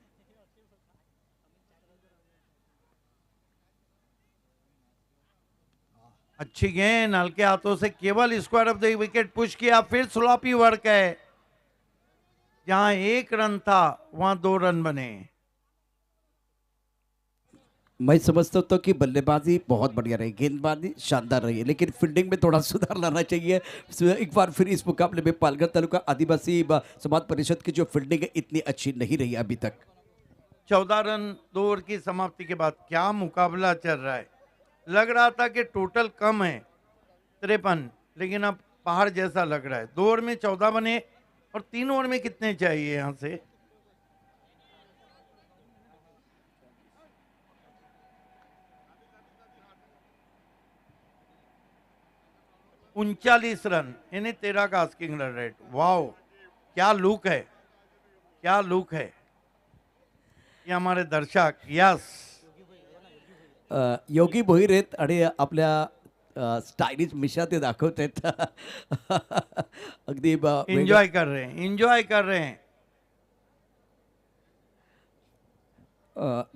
S3: अच्छी गेंद हल्के हाथों से केवल square of the wicket push किया, फिर स्लॉपी वर्क है। जहां 1 रन था वहां 2 रन बने।
S2: मैं समझता हूं कि बल्लेबाजी बहुत बढ़िया रही, गेंदबाजी शानदार रही है, लेकिन फील्डिंग में थोड़ा सुधार लाना चाहिए। एक बार फिर इस मुकाबले में पालघर तालुका आदिवासी समाज परिषद की जो फील्डिंग है इतनी अच्छी नहीं रही अभी तक।
S3: 14 रन 2 ओवर की समाप्ति के बाद क्या मुकाबला चल रहा है। लग रहा था कि टोटल कम है 53, लेकिन अब पहाड़ जैसा लग रहा है। 2 ओवर में 14 बने और 3 ओवर में कितने चाहिए यहां से। उनचालीस रन यानी 13 का आस्किंग रन रेट। वाओ क्या लुक है, क्या लुक है। ये हमारे दर्शक यस
S2: योगी भोईरेत आणि आपल्या स्टायलिश मिशा ते दाखवत आहेत अगदी
S3: एंजॉय कर रहे हैं, एंजॉय कर रहे हैं।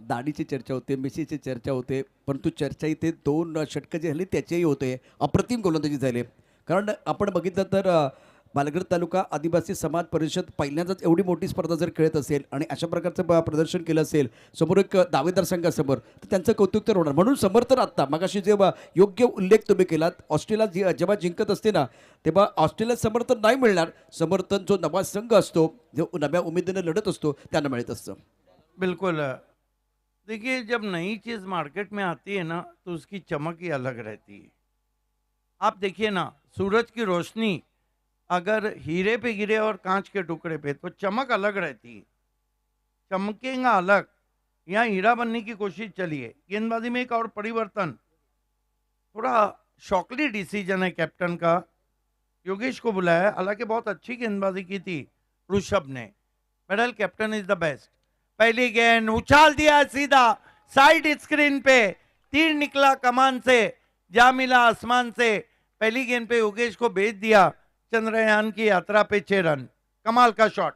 S2: दाढीची चर्चा होते, मिशीची चर्चा होते, परंतु चर्चा इथे 2 षटकं जे झाली त्याचेही होते. अप्रतिम गोलंदाजी झाली. कारण आपण बघितलं तर पालघर तालुका आदिवासी समाज परिषद पहिल्यांदाच एवढी मोठी स्पर्धा जर खेळत असेल आणि अशा प्रकारचं प्रदर्शन केलं असेल समोर एक दावेदार संघासमोर, तर त्यांचं कौतुक तर होणार. म्हणून समर्थन आत्ता मगाशी जेव्हा योग्य उल्लेख तुम्ही केलात, ऑस्ट्रेलिया जेव्हा जिंकत असते ना तेव्हा ऑस्ट्रेलिया समर्थन नाही मिळणार. समर्थन जो नवा संघ असतो, जो नव्या उमेदीने लढत असतो त्यांना मिळत असतं.
S3: बिल्कुल। देखिए जब नई चीज मार्केट में आती है ना तो उसकी चमक ही अलग रहती है। आप देखिए ना सूरज की रोशनी अगर हीरे पे गिरे और कांच के टुकड़े पे तो चमक अलग रहती है, चमकेगा अलग। यहाँ हीरा बनने की कोशिश चली है। गेंदबाजी में एक और परिवर्तन, थोड़ा शॉकली डिसीजन है कैप्टन का। योगेश को बुलाया, हालांकि बहुत अच्छी गेंदबाजी की थी ऋषभ ने। Medal captain is the best. पहली गेंद उछाल दिया सीधा साइड स्क्रीन पे, तीर निकला कमान से, जा मिला आसमान से। पहली गेंद पे योगेश को भेज दिया चंद्रयान की यात्रा पे 6 रन। कमाल का शॉट।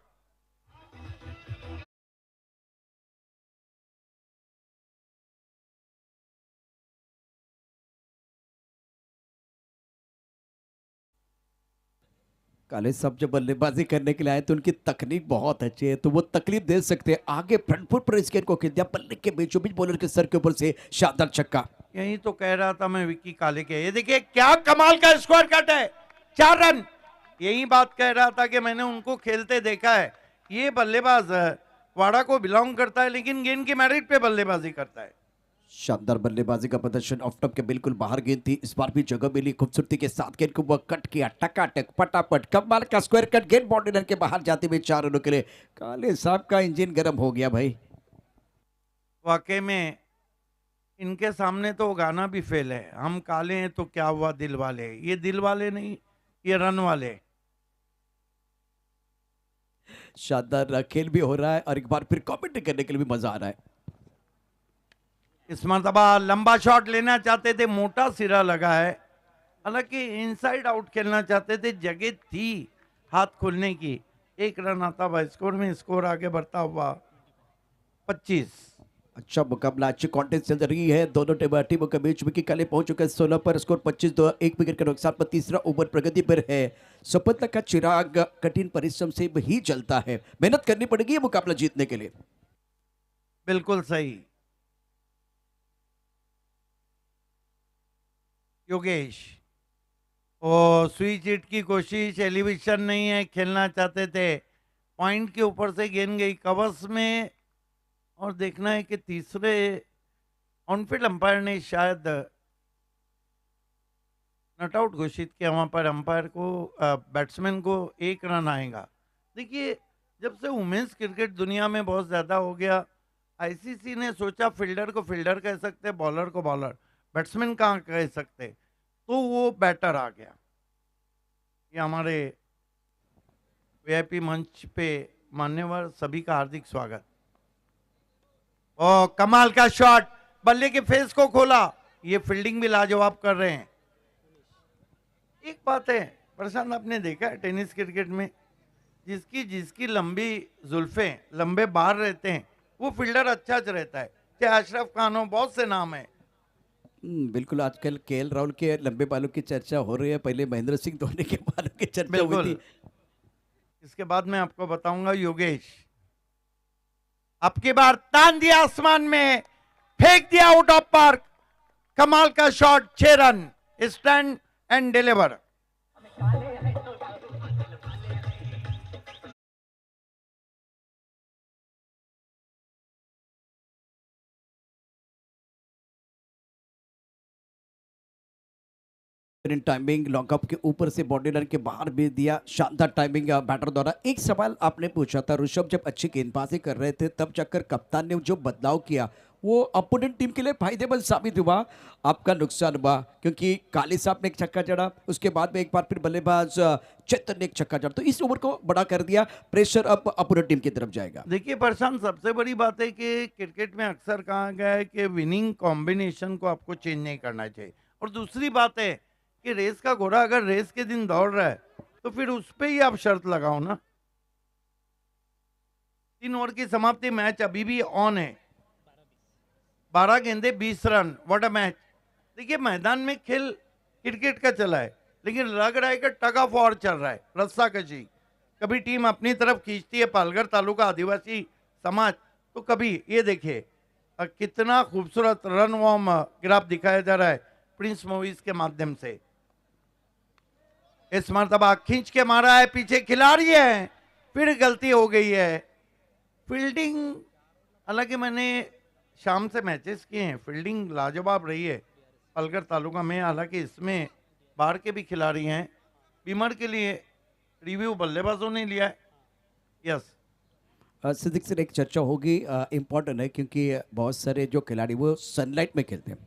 S2: काले साहब जब बल्लेबाजी करने के लिए आए तो उनकी तकनीक बहुत अच्छी है, तो वो तकलीफ दे सकते हैं। आगे फ्रंट फुट पर स्केट को खेल दिया, पल्ले के बीचों बीच बॉलर के सर के ऊपर से शानदार छक्का।
S3: यही तो कह रहा था मैं विक्की काले के। ये देखिए क्या कमाल का स्कोर कट है, 4 रन। यही बात कह रहा था कि मैंने उनको खेलते देखा है। ये बल्लेबाज वाड़ा को बिलोंग करता है, लेकिन गेंद की मेरिट पे बल्लेबाजी करता है।
S2: शानदार बल्लेबाजी का प्रदर्शन, ऑफ टॉप के बिल्कुल बाहर गेंद थी, इस बार भी जगह मिली खूबसूरती के साथ। गेंद को वह कट किया, टकाटक फटाफट, कमाल का स्क्वायर कट, गेंद बाउंड्री लाइन के बाहर जाते हुए 4 रनों के लिए। काले साहब का इंजन गर्म हो गया भाई।
S3: वाकई में इनके सामने तो गाना भी फेल है, हम काले हैं तो क्या हुआ दिल वाले। ये दिल वाले नहीं, ये रन वाले।
S2: शानदार खेल भी हो रहा है और एक बार फिर कमेंट करने के लिए भी मजा आ रहा है।
S3: इस मरतबा लंबा शॉट लेना चाहते थे, मोटा सिरा लगा है। हालांकि इनसाइड आउट खेलना चाहते थे, जगह थी हाथ खोलने की। 1 रन आता हुआ स्कोर में, स्कोर आगे बढ़ता हुआ 25।
S2: अच्छा मुकाबला, अच्छी कॉन्टेस्ट चल रही है दोनों टीमों के बीच। विकी काले पहुंच चुके हैं 16 पर, स्कोर 25, 1 विकेट के नुकसान पर। तीसरा ओवर प्रगति पर है। सफलता का चिराग कठिन परिश्रम से ही जलता है, मेहनत करनी पड़ेगी ये मुकाबला जीतने के लिए।
S3: बिल्कुल सही। योगेश ओ स्विच हिट की कोशिश, एलिवेशन नहीं है, खेलना चाहते थे। पॉइंट के ऊपर से गेंद गई कवर्स में, और देखना है कि तीसरे ऑनफील्ड अंपायर ने शायद नट आउट घोषित किया। वहां पर अंपायर को बैट्समैन को 1 रन आएगा। देखिए जब से वुमेन्स क्रिकेट दुनिया में बहुत ज़्यादा हो गया, आईसीसी ने सोचा फील्डर को फील्डर कह सकते, बॉलर को बॉलर, बैट्समैन कहाँ कह सकते, तो वो बैटर आ गया। ये हमारे वीआईपी मंच पे मान्यवर सभी का हार्दिक स्वागत। ओ कमाल का शॉट, बल्ले के फेस को खोला, ये फील्डिंग भी लाजवाब कर रहे हैं। एक बात है प्रशांत, आपने देखा है टेनिस क्रिकेट में जिसकी जिसकी लंबी जुल्फें, लंबे बार रहते हैं, वो फील्डर अच्छा रहता है। चाहे अशरफ खान हो, बहुत से नाम है।
S2: बिल्कुल आजकल केएल राहुल के लंबे बालों की चर्चा हो रही है, पहले महेंद्र सिंह धोनी के बालों की चर्चा हुई
S3: बिल्कुल।
S2: थी।
S3: इसके बाद मैं आपको बताऊंगा योगेश, अब की बार तान दिया आसमान में, फेंक दिया आउट ऑफ पार्क, कमाल का shot, 6 run, stand and deliver.
S2: Timing lockup के ऊपर से बॉडी लाइन के बाहर भी दिया, शानदार टाइमिंग बैटर द्वारा। एक सवाल आपने पूछा था ऋषभ, जब अच्छी गेंदबाजी कर रहे थे तब जाकर कप्तान ने जो बदलाव किया वो अपोनेंट टीम के लिए फायदेमंद साबित हुआ, आपका नुकसान हुआ, क्योंकि काली साहब ने एक छक्का जड़ा, उसके बाद में एक बार फिर बल्लेबाज चेतन ने एक छक्का जड़ा, तो इस ओवर को बड़ा कर दिया, प्रेशर अब अपोनेंट टीम की तरफ जाएगा।
S3: देखिए प्रशांत, सबसे बड़ी बात है कि क्रिकेट में अक्सर कहा गया है कि विनिंग कॉम्बिनेशन को आपको चेंज नहीं करना चाहिए। और दूसरी बात है कि रेस का घोड़ा अगर रेस के दिन दौड़ रहा है तो फिर उस पे ही आप शर्त लगाओ ना। 3 ओवर की समाप्ति, मैच अभी भी ऑन है, 12 गेंदे 20 रन, व्हाट अ मैच। देखिए मैदान में खेल क्रिकेट का चला है, लेकिन लग रहा है कि टग ऑफ वॉर चल रहा है, रस्साकशी। कभी टीम अपनी तरफ खींचती है पालघर तालुका आदिवासी समाज, तो कभी ये देखिए कितना खूबसूरत रन वॉर्म ग्राफ दिखाया जा रहा है प्रिंस मूवीज के माध्यम से। इस मर्तबा खींच के मारा है, पीछे खिलाड़ी है, फिर गलती हो गई है। फील्डिंग, हालांकि मैंने शाम से मैचेस किए हैं, फील्डिंग लाजवाब रही है पालघर तालुका में। हालांकि इसमें बाहर के भी खिलाड़ी हैं, बीमर के लिए रिव्यू बल्लेबाजों ने लिया है। यस
S2: सिद्दीक सर, एक चर्चा होगी, इम्पॉर्टेंट है, क्योंकि बहुत सारे जो खिलाड़ी वो सनलाइट में खेलते हैं,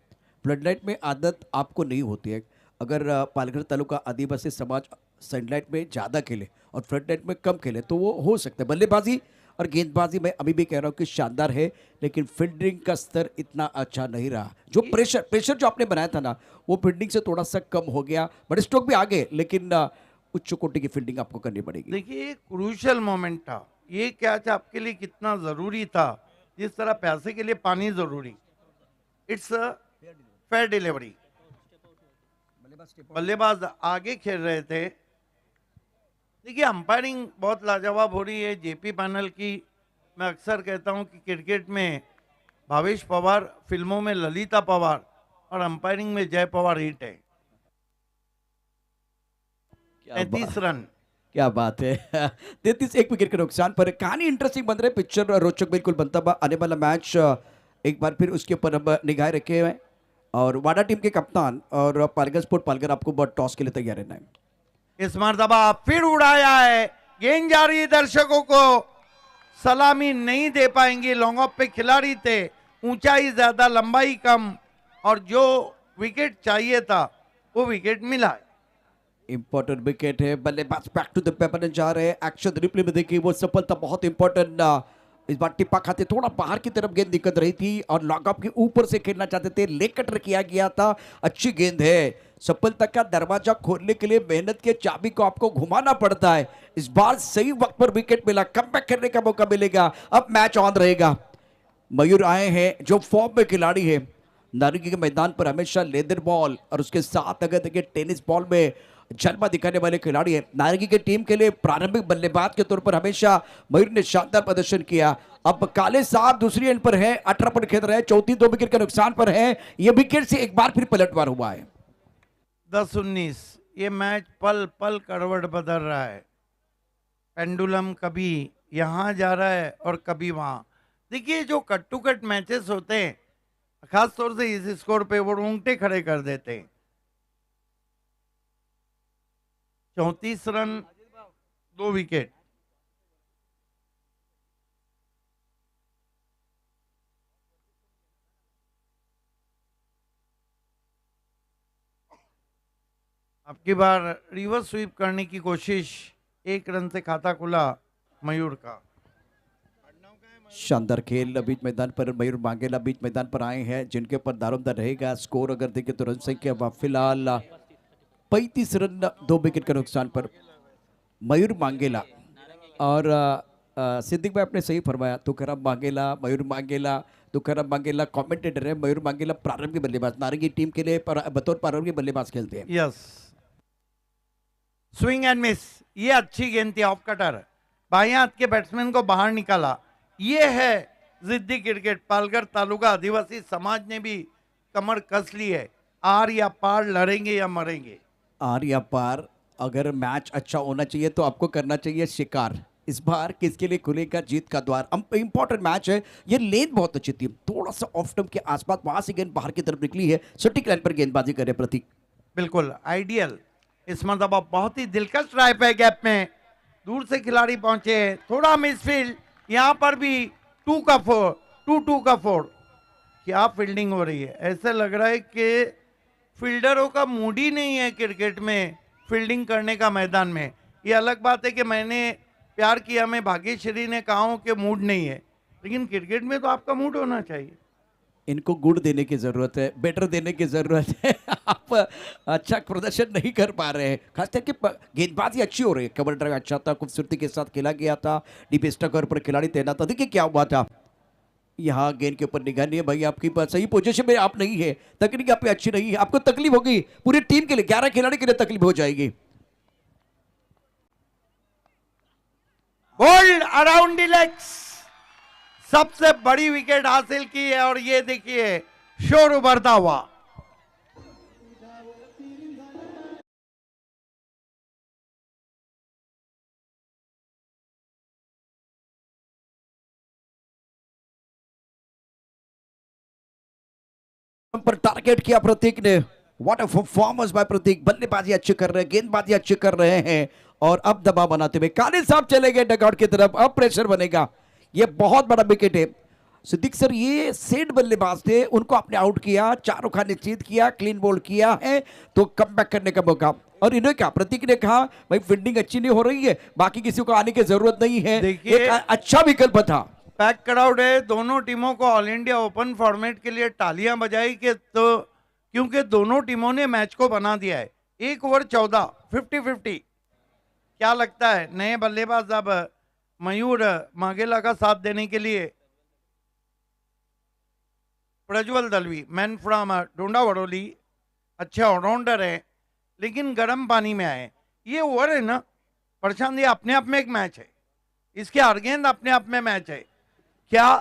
S2: फ्लडलाइट में आदत आपको नहीं होती है। अगर पालघर तालुका आदिवासी समाज सनलाइट में ज़्यादा खेले और फ्लडलाइट में कम खेले तो वो हो सकता है। बल्लेबाजी और गेंदबाजी मैं अभी भी कह रहा हूँ कि शानदार है, लेकिन फील्डिंग का स्तर इतना अच्छा नहीं रहा। जो प्रेशर जो आपने बनाया था ना, वो फील्डिंग से थोड़ा सा कम हो गया। बड़े स्ट्रोक भी आगे, लेकिन उच्च कोटि की फील्डिंग आपको करनी पड़ेगी।
S3: देखिए, ये क्रूशियल मोमेंट था, ये कैच आपके लिए कितना जरूरी था, जिस तरह प्यासे के लिए पानी जरूरी। It's fair delivery. बल्लेबाज आगे खेल रहे थे। देखिए अंपायरिंग बहुत लाजवाब हो रही है जेपी पैनल की। मैं अक्सर कहता हूं कि क्रिकेट में भावेश पवार, फिल्मों में ललिता पवार, और अंपायरिंग में जय पवार हिट है। 33 रन।
S2: क्या बात है 33, एक विकेट के नुकसान पर। कहानी इंटरेस्टिंग बन रही है, पिक्चर रोचक बिल्कुल बनता हुआ आने वाला मैच। एक बार फिर उसके ऊपर हम निगाह रखे हुए हैं, और वाडा टीम के कप्तान और पालघर स्पोर्ट पालघर आपको टॉस के लिए तैयार रहना है।
S3: इस मर्तबा फिर उड़ाया है, गेंद जा रही है, दर्शकों को सलामी नहीं दे पाएंगे। लॉन्ग ऑफ पे खिलाड़ी थे, ऊंचाई ज्यादा लंबाई कम, और जो विकेट चाहिए था वो विकेट मिला है।
S2: इंपॉर्टेंट विकेट है, बल्लेबाज बैक टू द पेपर जा रहे हैं। एक्शन रिप्ले में देखिए, वो सफलता बहुत इंपॉर्टेंट। इस बार टिप्पा खाते थोड़ा बाहर की तरफ गेंद निकल रही थी और लॉकअप के ऊपर से खेलना चाहते थे, लेग कटर किया गया था। अच्छी गेंद है, सफलता का दरवाजा खोलने के लिए मेहनत के चाबी को आपको घुमाना पड़ता है। इस बार सही वक्त पर विकेट मिला, कमबैक करने का मौका मिलेगा, अब मैच ऑन रहेगा। मयूर आए हैं जो फॉर्म में खिलाड़ी है, नारंगी के मैदान पर हमेशा लेदर बॉल और उसके साथ अगर देखिए टेनिस बॉल में जलवा दिखाने वाले खिलाड़ी है। नारंगी की टीम के लिए प्रारंभिक बल्लेबाज के तौर पर हमेशा मयूर ने शानदार प्रदर्शन किया। अब काले साहब दूसरी एंड पर है, 18 पर खेल रहे हैं, 34 विकेट के नुकसान पर है। ये विकेट से एक बार फिर पलटवार हुआ है।
S3: 10-19, ये मैच पल पल करवट बदल रहा है। पेंडुलम कभी यहां जा रहा है और कभी वहां। देखिए जो कट टू कट मैचेस होते हैं, खास तौर से इस स्कोर पे वो रोंगटे खड़े कर देते हैं। 34 रन, 2 विकेट। आपकी बार रिवर्स स्वीप करने की कोशिश, 1 रन से खाता खुला मयूर का।
S2: शानदार खेल बीच मैदान पर मयूर मांगेला बीच मैदान पर आए हैं जिनके ऊपर दारोमदार रहेगा। स्कोर अगर देखें तो रन संख्या फिलहाल 35 रन 2 विकेट के नुकसान पर मयूर मांगेला। और सिद्दीक भाई आपने सही फरमाया, तुकाराम मांगेला, मयूर मांगेला। तुकाराम मांगेला कमेंटेटर है, मयूर मांगेला प्रारंभिक बल्लेबाज, नारंगी टीम के लिए बतौर प्रारंभिक बल्लेबाज खेलते हैं।
S3: यस, स्विंग एंड मिस, ये अच्छी गेंद थी, ऑफ कटर, बाएं हाथ के बैट्समैन को बाहर निकाला। ये है जिद्दी क्रिकेट। पालघर तालुका आदिवासी समाज ने भी कमर कस ली है। आर या पार, लड़ेंगे या मरेंगे।
S2: आर या पार, अगर मैच अच्छा होना चाहिए तो आपको करना चाहिए शिकार। इस बार किसके लिए खुलेगा जीत का द्वार? इंपॉर्टेंट मैच है। ये लेन बहुत अच्छी थी, थोड़ा सा ऑफ स्टंप के आसपास, वहां से गेंद बाहर की तरफ निकली है। सटीक लाइन पर गेंदबाजी करे प्रतीक।
S3: बिल्कुल आइडियल। इस मरतबा बहुत ही दिलकश ड्राइव है, गैप में दूर से खिलाड़ी पहुंचे, थोड़ा मिसफील्ड। यहां पर भी 2 का 4, 2 का 4। क्या फील्डिंग हो रही है, ऐसे लग रहा है कि फील्डरों का मूड ही नहीं है क्रिकेट में फील्डिंग करने का मैदान में। ये अलग बात है कि मैंने प्यार किया, मैं भाग्यश्री ने कहा हूं कि मूड नहीं है, लेकिन क्रिकेट में तो आपका मूड होना चाहिए।
S2: इनको गुड़ देने की जरूरत है, बेटर देने की जरूरत है। आप अच्छा प्रदर्शन नहीं कर पा रहे हैं, खास करके गेंदबाजी अच्छी हो रही है। कवर ड्राइव अच्छा था, खूबसूरती के साथ खेला गया था, डीप स्टकर पर खिलाड़ी तैनात था। देखिए क्या हुआ था, यहाँ गेंद के ऊपर निगाह नहीं है भाई, आपकी सही पोजीशन में आप नहीं है, तकनीक आप पे अच्छी नहीं है, आपको तकलीफ होगी, पूरी टीम के लिए 11 खिलाड़ी के लिए तकलीफ हो जाएगी।
S3: बोल्ड अराउंड द लेग्स, सबसे बड़ी विकेट हासिल की है। और ये देखिए शोर उभरता हुआ।
S2: पर टारगेट किया प्रतीक ने। व्हाट अ परफॉर्मेंस बाय प्रतीक। बल्लेबाजी अच्छी कर रहे हैं, गेंदबाजी अच्छी कर रहे हैं, और अब दबाव बनाते हुए कालिद साहब चले गए डगआउट की तरफ। अब प्रेशर बनेगा, ये बहुत बड़ा विकेट है। सिद्दीक सर, ये सेट बल्लेबाज थे, उनको आपने आउट किया, चारों खाने चीत किया, क्लीन बोल्ड किया है, तो कम बैक करने का मौका। और इन्होंने कहा, प्रतीक ने कहा भाई फील्डिंग अच्छी नहीं हो रही है, बाकी किसी को आने की जरूरत नहीं है।
S3: देखिए,
S2: एक अच्छा विकल्प था।
S3: पैक क्राउड है। दोनों टीमों को ऑल इंडिया ओपन फॉर्मेट के लिए तालियां बजाई कि तो क्योंकि दोनों टीमों ने मैच को बना दिया है। 1 ओवर 14, 50-50। क्या लगता है नए बल्लेबाज अब मयूर मांगेला का साथ देने के लिए? Prajwal Dalvi, man from Donda Vadoli, अच्छे ऑलराउंडर है, लेकिन गर्म पानी में आए। ये ओवर है ना प्रशांत, ये अपने आप में एक मैच है, इसके अर्गेंद अपने आप में मैच है। क्या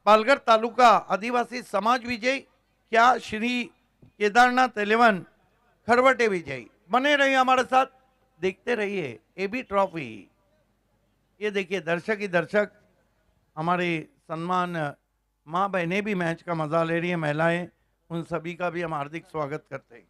S3: पालघर तालुका आदिवासी समाज विजयी, क्या श्री केदारनाथ 11 खरवटे विजयी? बने रहिए हमारे साथ, देखते रहिए एबी ट्रॉफी। ये देखिए दर्शक ही दर्शक, हमारे सम्मान माँ बहनें भी मैच का मजा ले रही है, महिलाएं, उन सभी का भी हम हार्दिक स्वागत करते हैं।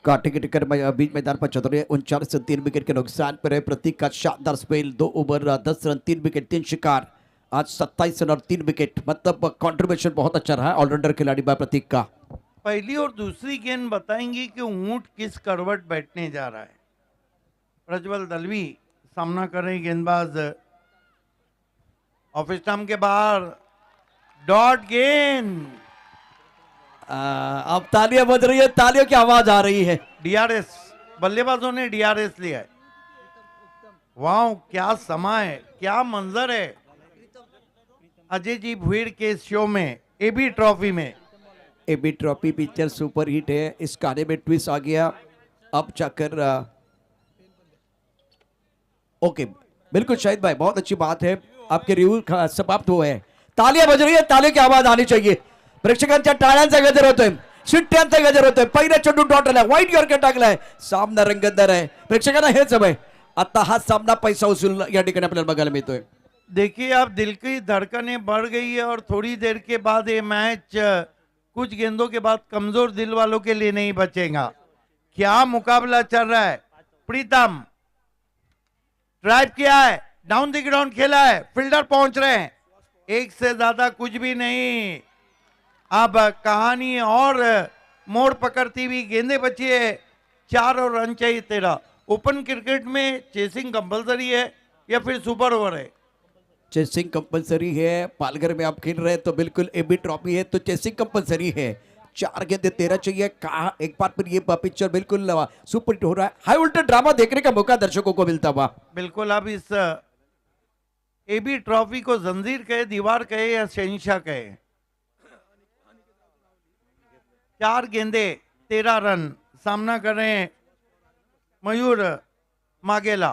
S2: काटे के टिकर बीच मैदान पर चल रहे 39 रन 3 विकेट के नुकसान पर है। प्रतीक का शानदार स्पेल, 2 ओवर 10 रन 3 विकेट 3 शिकार, आज 27 रन और 3 विकेट, मतलब कंट्रीब्यूशन बहुत अच्छा रहा ऑलराउंडर खिलाड़ी बा प्रतीक का।
S3: पहली और दूसरी गेंद बताएंगी कि ऊंट किस करवट बैठने जा रहा है। प्रज्वल दलवी सामना कर रहे गेंदबाज, ऑफ स्टंप के बाहर, डॉट गेंद।
S2: अब तालियां बज रही है, तालियों की आवाज आ रही है।
S3: डीआरएस, बल्लेबाजों ने डीआरएस लिया है। वाह, क्या समय है, क्या मंजर है अजय जी भुईर के शो में, एबी ट्रॉफी में।
S2: AB trophy picture super hit है, इस गाने में ट्विस्ट आ गया। अब जाकर ओके, बिल्कुल शाहिद भाई, बहुत अच्छी बात है, आपके रिव्यू समाप्त हुए हैं। तालियां बज रही है, तालियों की आवाज आनी चाहिए। प्रेक्षकांच्या टाळ्यांचा गजर होतोय, शिट्ट्यांचा गजर होतोय, पहिल्या चेंडू डॉट आला, वाईट यॉर्कर टाकलाय, सामना रंगतदार आहे, प्रेक्षकांना हेच हवंय। आता हा सामना पैसा वसूल या ठिकाणी आपल्याला बघायला मिळतोय।
S3: देखिए अब दिल की धड़कनें बढ़ गई है, और थोड़ी देर के बाद ये मैच कुछ गेंदों के बाद कमजोर दिल वालों के लिए नहीं बचेगा। क्या मुकाबला चल रहा है। प्रीतम ड्राइव किया है, डाउन द ग्राउंड खेला है, फील्डर पहुंच रहे हैं, एक से ज्यादा कुछ भी नहीं। अब कहानी और मोड़ पकड़ती हुई गेंदें बची है, 4 और रन चाहिए 13। ओपन क्रिकेट में चेसिंग कंपलसरी है या फिर सुपर ओवर है?
S2: चेसिंग कंपलसरी है। पालघर में आप खेल रहे हैं तो बिल्कुल एबी ट्रॉफी है तो चेसिंग कंपलसरी है। 4 गेंदे 13 चाहिए। कहा एक बार फिर ये पिक्चर बिल्कुल सुपर हिट हो रहा है। हाई वोल्टेज ड्रामा देखने का मौका दर्शकों को मिलता हुआ।
S3: बिल्कुल। अब इस एबी ट्रॉफी को जंजीर कहे, दीवार कहे या शहंशाह कहे, 4 गेंदे 13 रन सामना कर रहे हैं मयूर मागेला।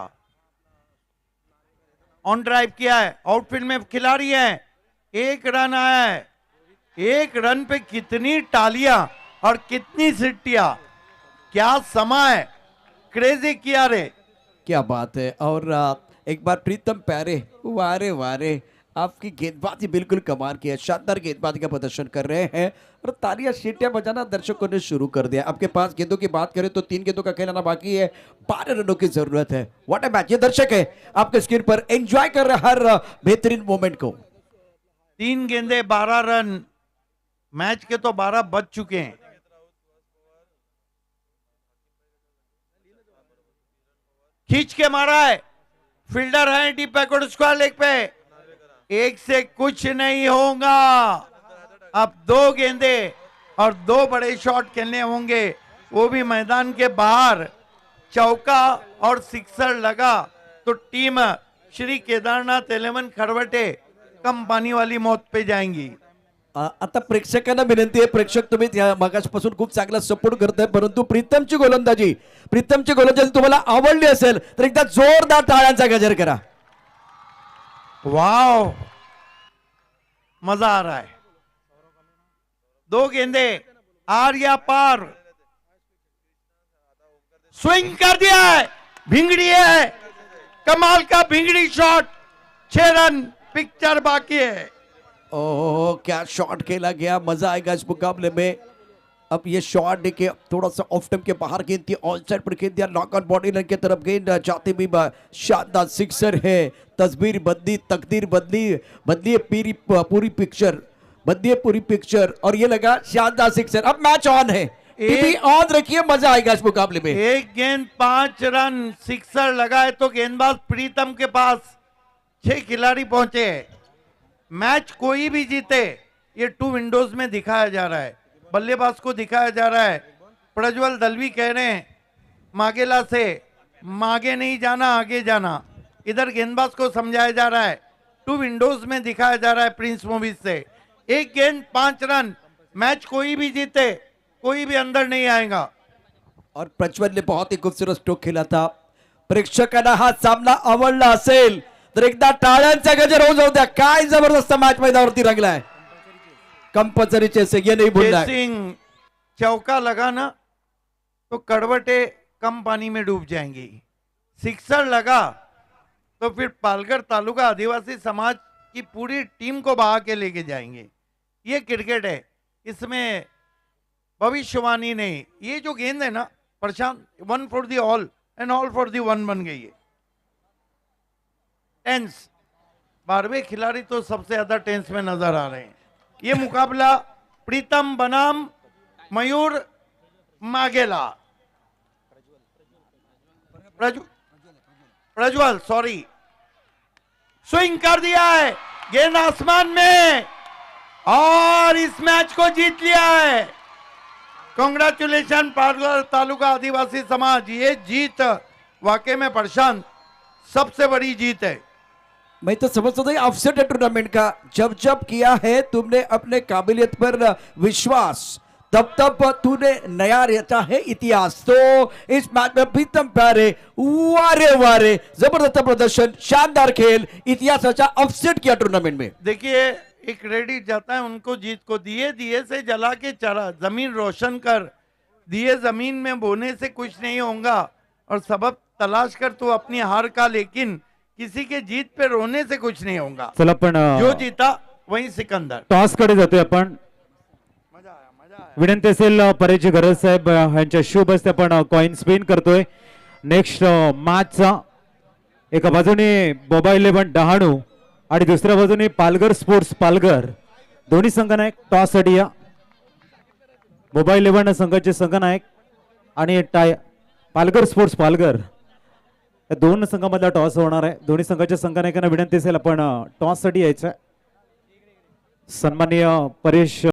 S3: ऑन ड्राइव किया है, आउटफील्ड में खिलाड़ी है, 1 रन आया है। 1 रन पे कितनी तालियां और कितनी सिट्टियां, क्या समय, क्रेजी किया रे।
S2: क्या बात है। और एक बार प्रीतम प्यारे, वारे वारे, आपकी गेंदबाजी बिल्कुल कमाल की है। शानदार गेंदबाजी का प्रदर्शन कर रहे हैं और तालियां सीटियां बजाना दर्शकों ने शुरू कर दिया। आपके पास गेंदों की बात करें तो 3 गेंदों का खेलाना बाकी है। 12 रनों की जरूरत है। What a match. ये दर्शक है आपके स्क्रीन पर एंजॉय कर रहे हर बेहतरीन मोमेंट को।
S3: 3 गेंदे 12 रन, मैच के तो 12 बज चुके हैं। खींच के मारा है, फील्डर है डीप बैकवर्ड स्क्वायर लेग पे, 1 से कुछ नहीं होगा। अब 2 गेंदे और 2 बड़े शॉट खेलने होंगे, वो भी मैदान के बाहर। चौका और सिक्सर लगा तो टीम श्री केदारनाथ 11 खरवटे कम पानी वाली मौत पे जाएंगी।
S2: आता प्रेक्षकांना विनंती आहे, प्रेक्षक तुम्ही त्या मागासपासून खूप चांगला सपोर्ट करताय, परंतु प्रीतमची गोलंदाजी तुम्हाला आवडली असेल तर एकदा जोरदार टाळ्यांचा गजर करा।
S3: वाव, मजा आ रहा है। 2 गेंदे आर या पार, स्विंग कर दिया है, भिंगड़ी है, कमाल का भिंगड़ी शॉट। 6 रन, पिक्चर बाकी है।
S2: ओह क्या शॉट खेला गया, मजा आएगा इस मुकाबले में। अब ये शॉट देखिए, थोड़ा सा ऑफ टाइम के बाहर गेंद थी, ऑन साइड पर खेल दिया, नॉक आउट बॉडी लाइन की तरफ गेंद जाते भी शानदार सिक्सर है। तस्वीर बदली, तकदीर बदली है, पूरी पिक्चर और ये लगा शानदार सिक्सर। अब मैच ऑन है, टीवी ऑन रखिए, मजा आएगा इस मुकाबले में।
S3: 1 गेंद 5 रन, सिक्सर लगा है तो गेंदबाज प्रीतम के पास 6 खिलाड़ी पहुंचे हैं। मैच कोई भी जीते, ये 2 विंडोज में दिखाया जा रहा है, बल्लेबाज को दिखाया जा रहा है। प्रज्वल दलवी कह रहे हैं मागेला से, मागे नहीं जाना आगे जाना। इधर गेंदबाज को समझाया जा रहा है, 2 विंडोज में दिखाया जा रहा है प्रिंस मूवीज से। 1 गेंद 5 रन, मैच कोई भी जीते, कोई भी अंदर नहीं आएगा।
S2: और प्रज्वल ने बहुत ही खूबसूरत स्ट्रोक खेला था। प्रेक्षकांना हा सामना आवडला असेल तर एकदा टाळ्यांचा गजर होऊ जाऊ द्या। काय जबरदस्त मॅच मैदानावरती रंगलाय। कंपल्सरी चेसिंग, ये नहीं भूलना है।
S3: चेसिंग, चौका लगा ना तो कड़वटे कम पानी में डूब जाएंगी। सिक्सर लगा तो फिर पालघर तालुका आदिवासी समाज की पूरी टीम को बहा के लेके जाएंगे। ये क्रिकेट है, इसमें भविष्यवाणी नहीं। ये जो गेंद है ना प्रशांत, 1 for the all and all for the 1 बन गई है। टेंस, 12वें खिलाड़ी तो सबसे ज्यादा टेंस में नजर आ रहे हैं। ये मुकाबला प्रीतम बनाम मयूर मागेला, प्रज्वल सॉरी, स्विंग कर दिया है, गेंद आसमान में और इस मैच को जीत लिया है। कांग्रेचुलेशन पालघर तालुका आदिवासी समाज। ये जीत वाकई में प्रशांत सबसे बड़ी जीत है।
S2: मैं तो समझता था अपसेट है टूर्नामेंट का। जब जब किया है तुमने अपने काबिलियत पर विश्वास, तब तब तूने नया रचा है इतिहास। तो इस मैच में प्रीतम प्यारे, वारे वारे, जबरदस्त प्रदर्शन, शानदार खेल, इतिहासाचा अपसेट किया टूर्नामेंट में।
S3: देखिए एक क्रेडिट जाता है उनको, जीत को। दिए दिए से जला के चला, जमीन रोशन कर, दिए जमीन में बोने से कुछ नहीं होगा और सबब तलाश कर तू अपनी हार का, लेकिन किसी के जीत पे रोने से कुछ नहीं होगा।
S1: चला पण
S3: जो जीता वही सिकंदर।
S1: टॉस कडे जातोय आपण। विनंती असेल परेची गरज साहेब यांच्या शुभ हस्ते आपण कॉइन स्पिन करतोय। नेक्स्ट मॅचचा एका बाजूने बोबा 11 डहाणू आणि दुसऱ्या बाजूने पालघर स्पोर्ट्स पालघर, दोन्ही संघनायक टॉस साठी या। बोबा 11 संघाचे संघनायक आणि पालघर स्पोर्ट्स पालघर या दोन संघामधला टॉस होणार आहे. दोन्ही संघाच्या संघनायकांना विनंती असेल आपण टॉस साठी यायचं. सन्माननीय परेश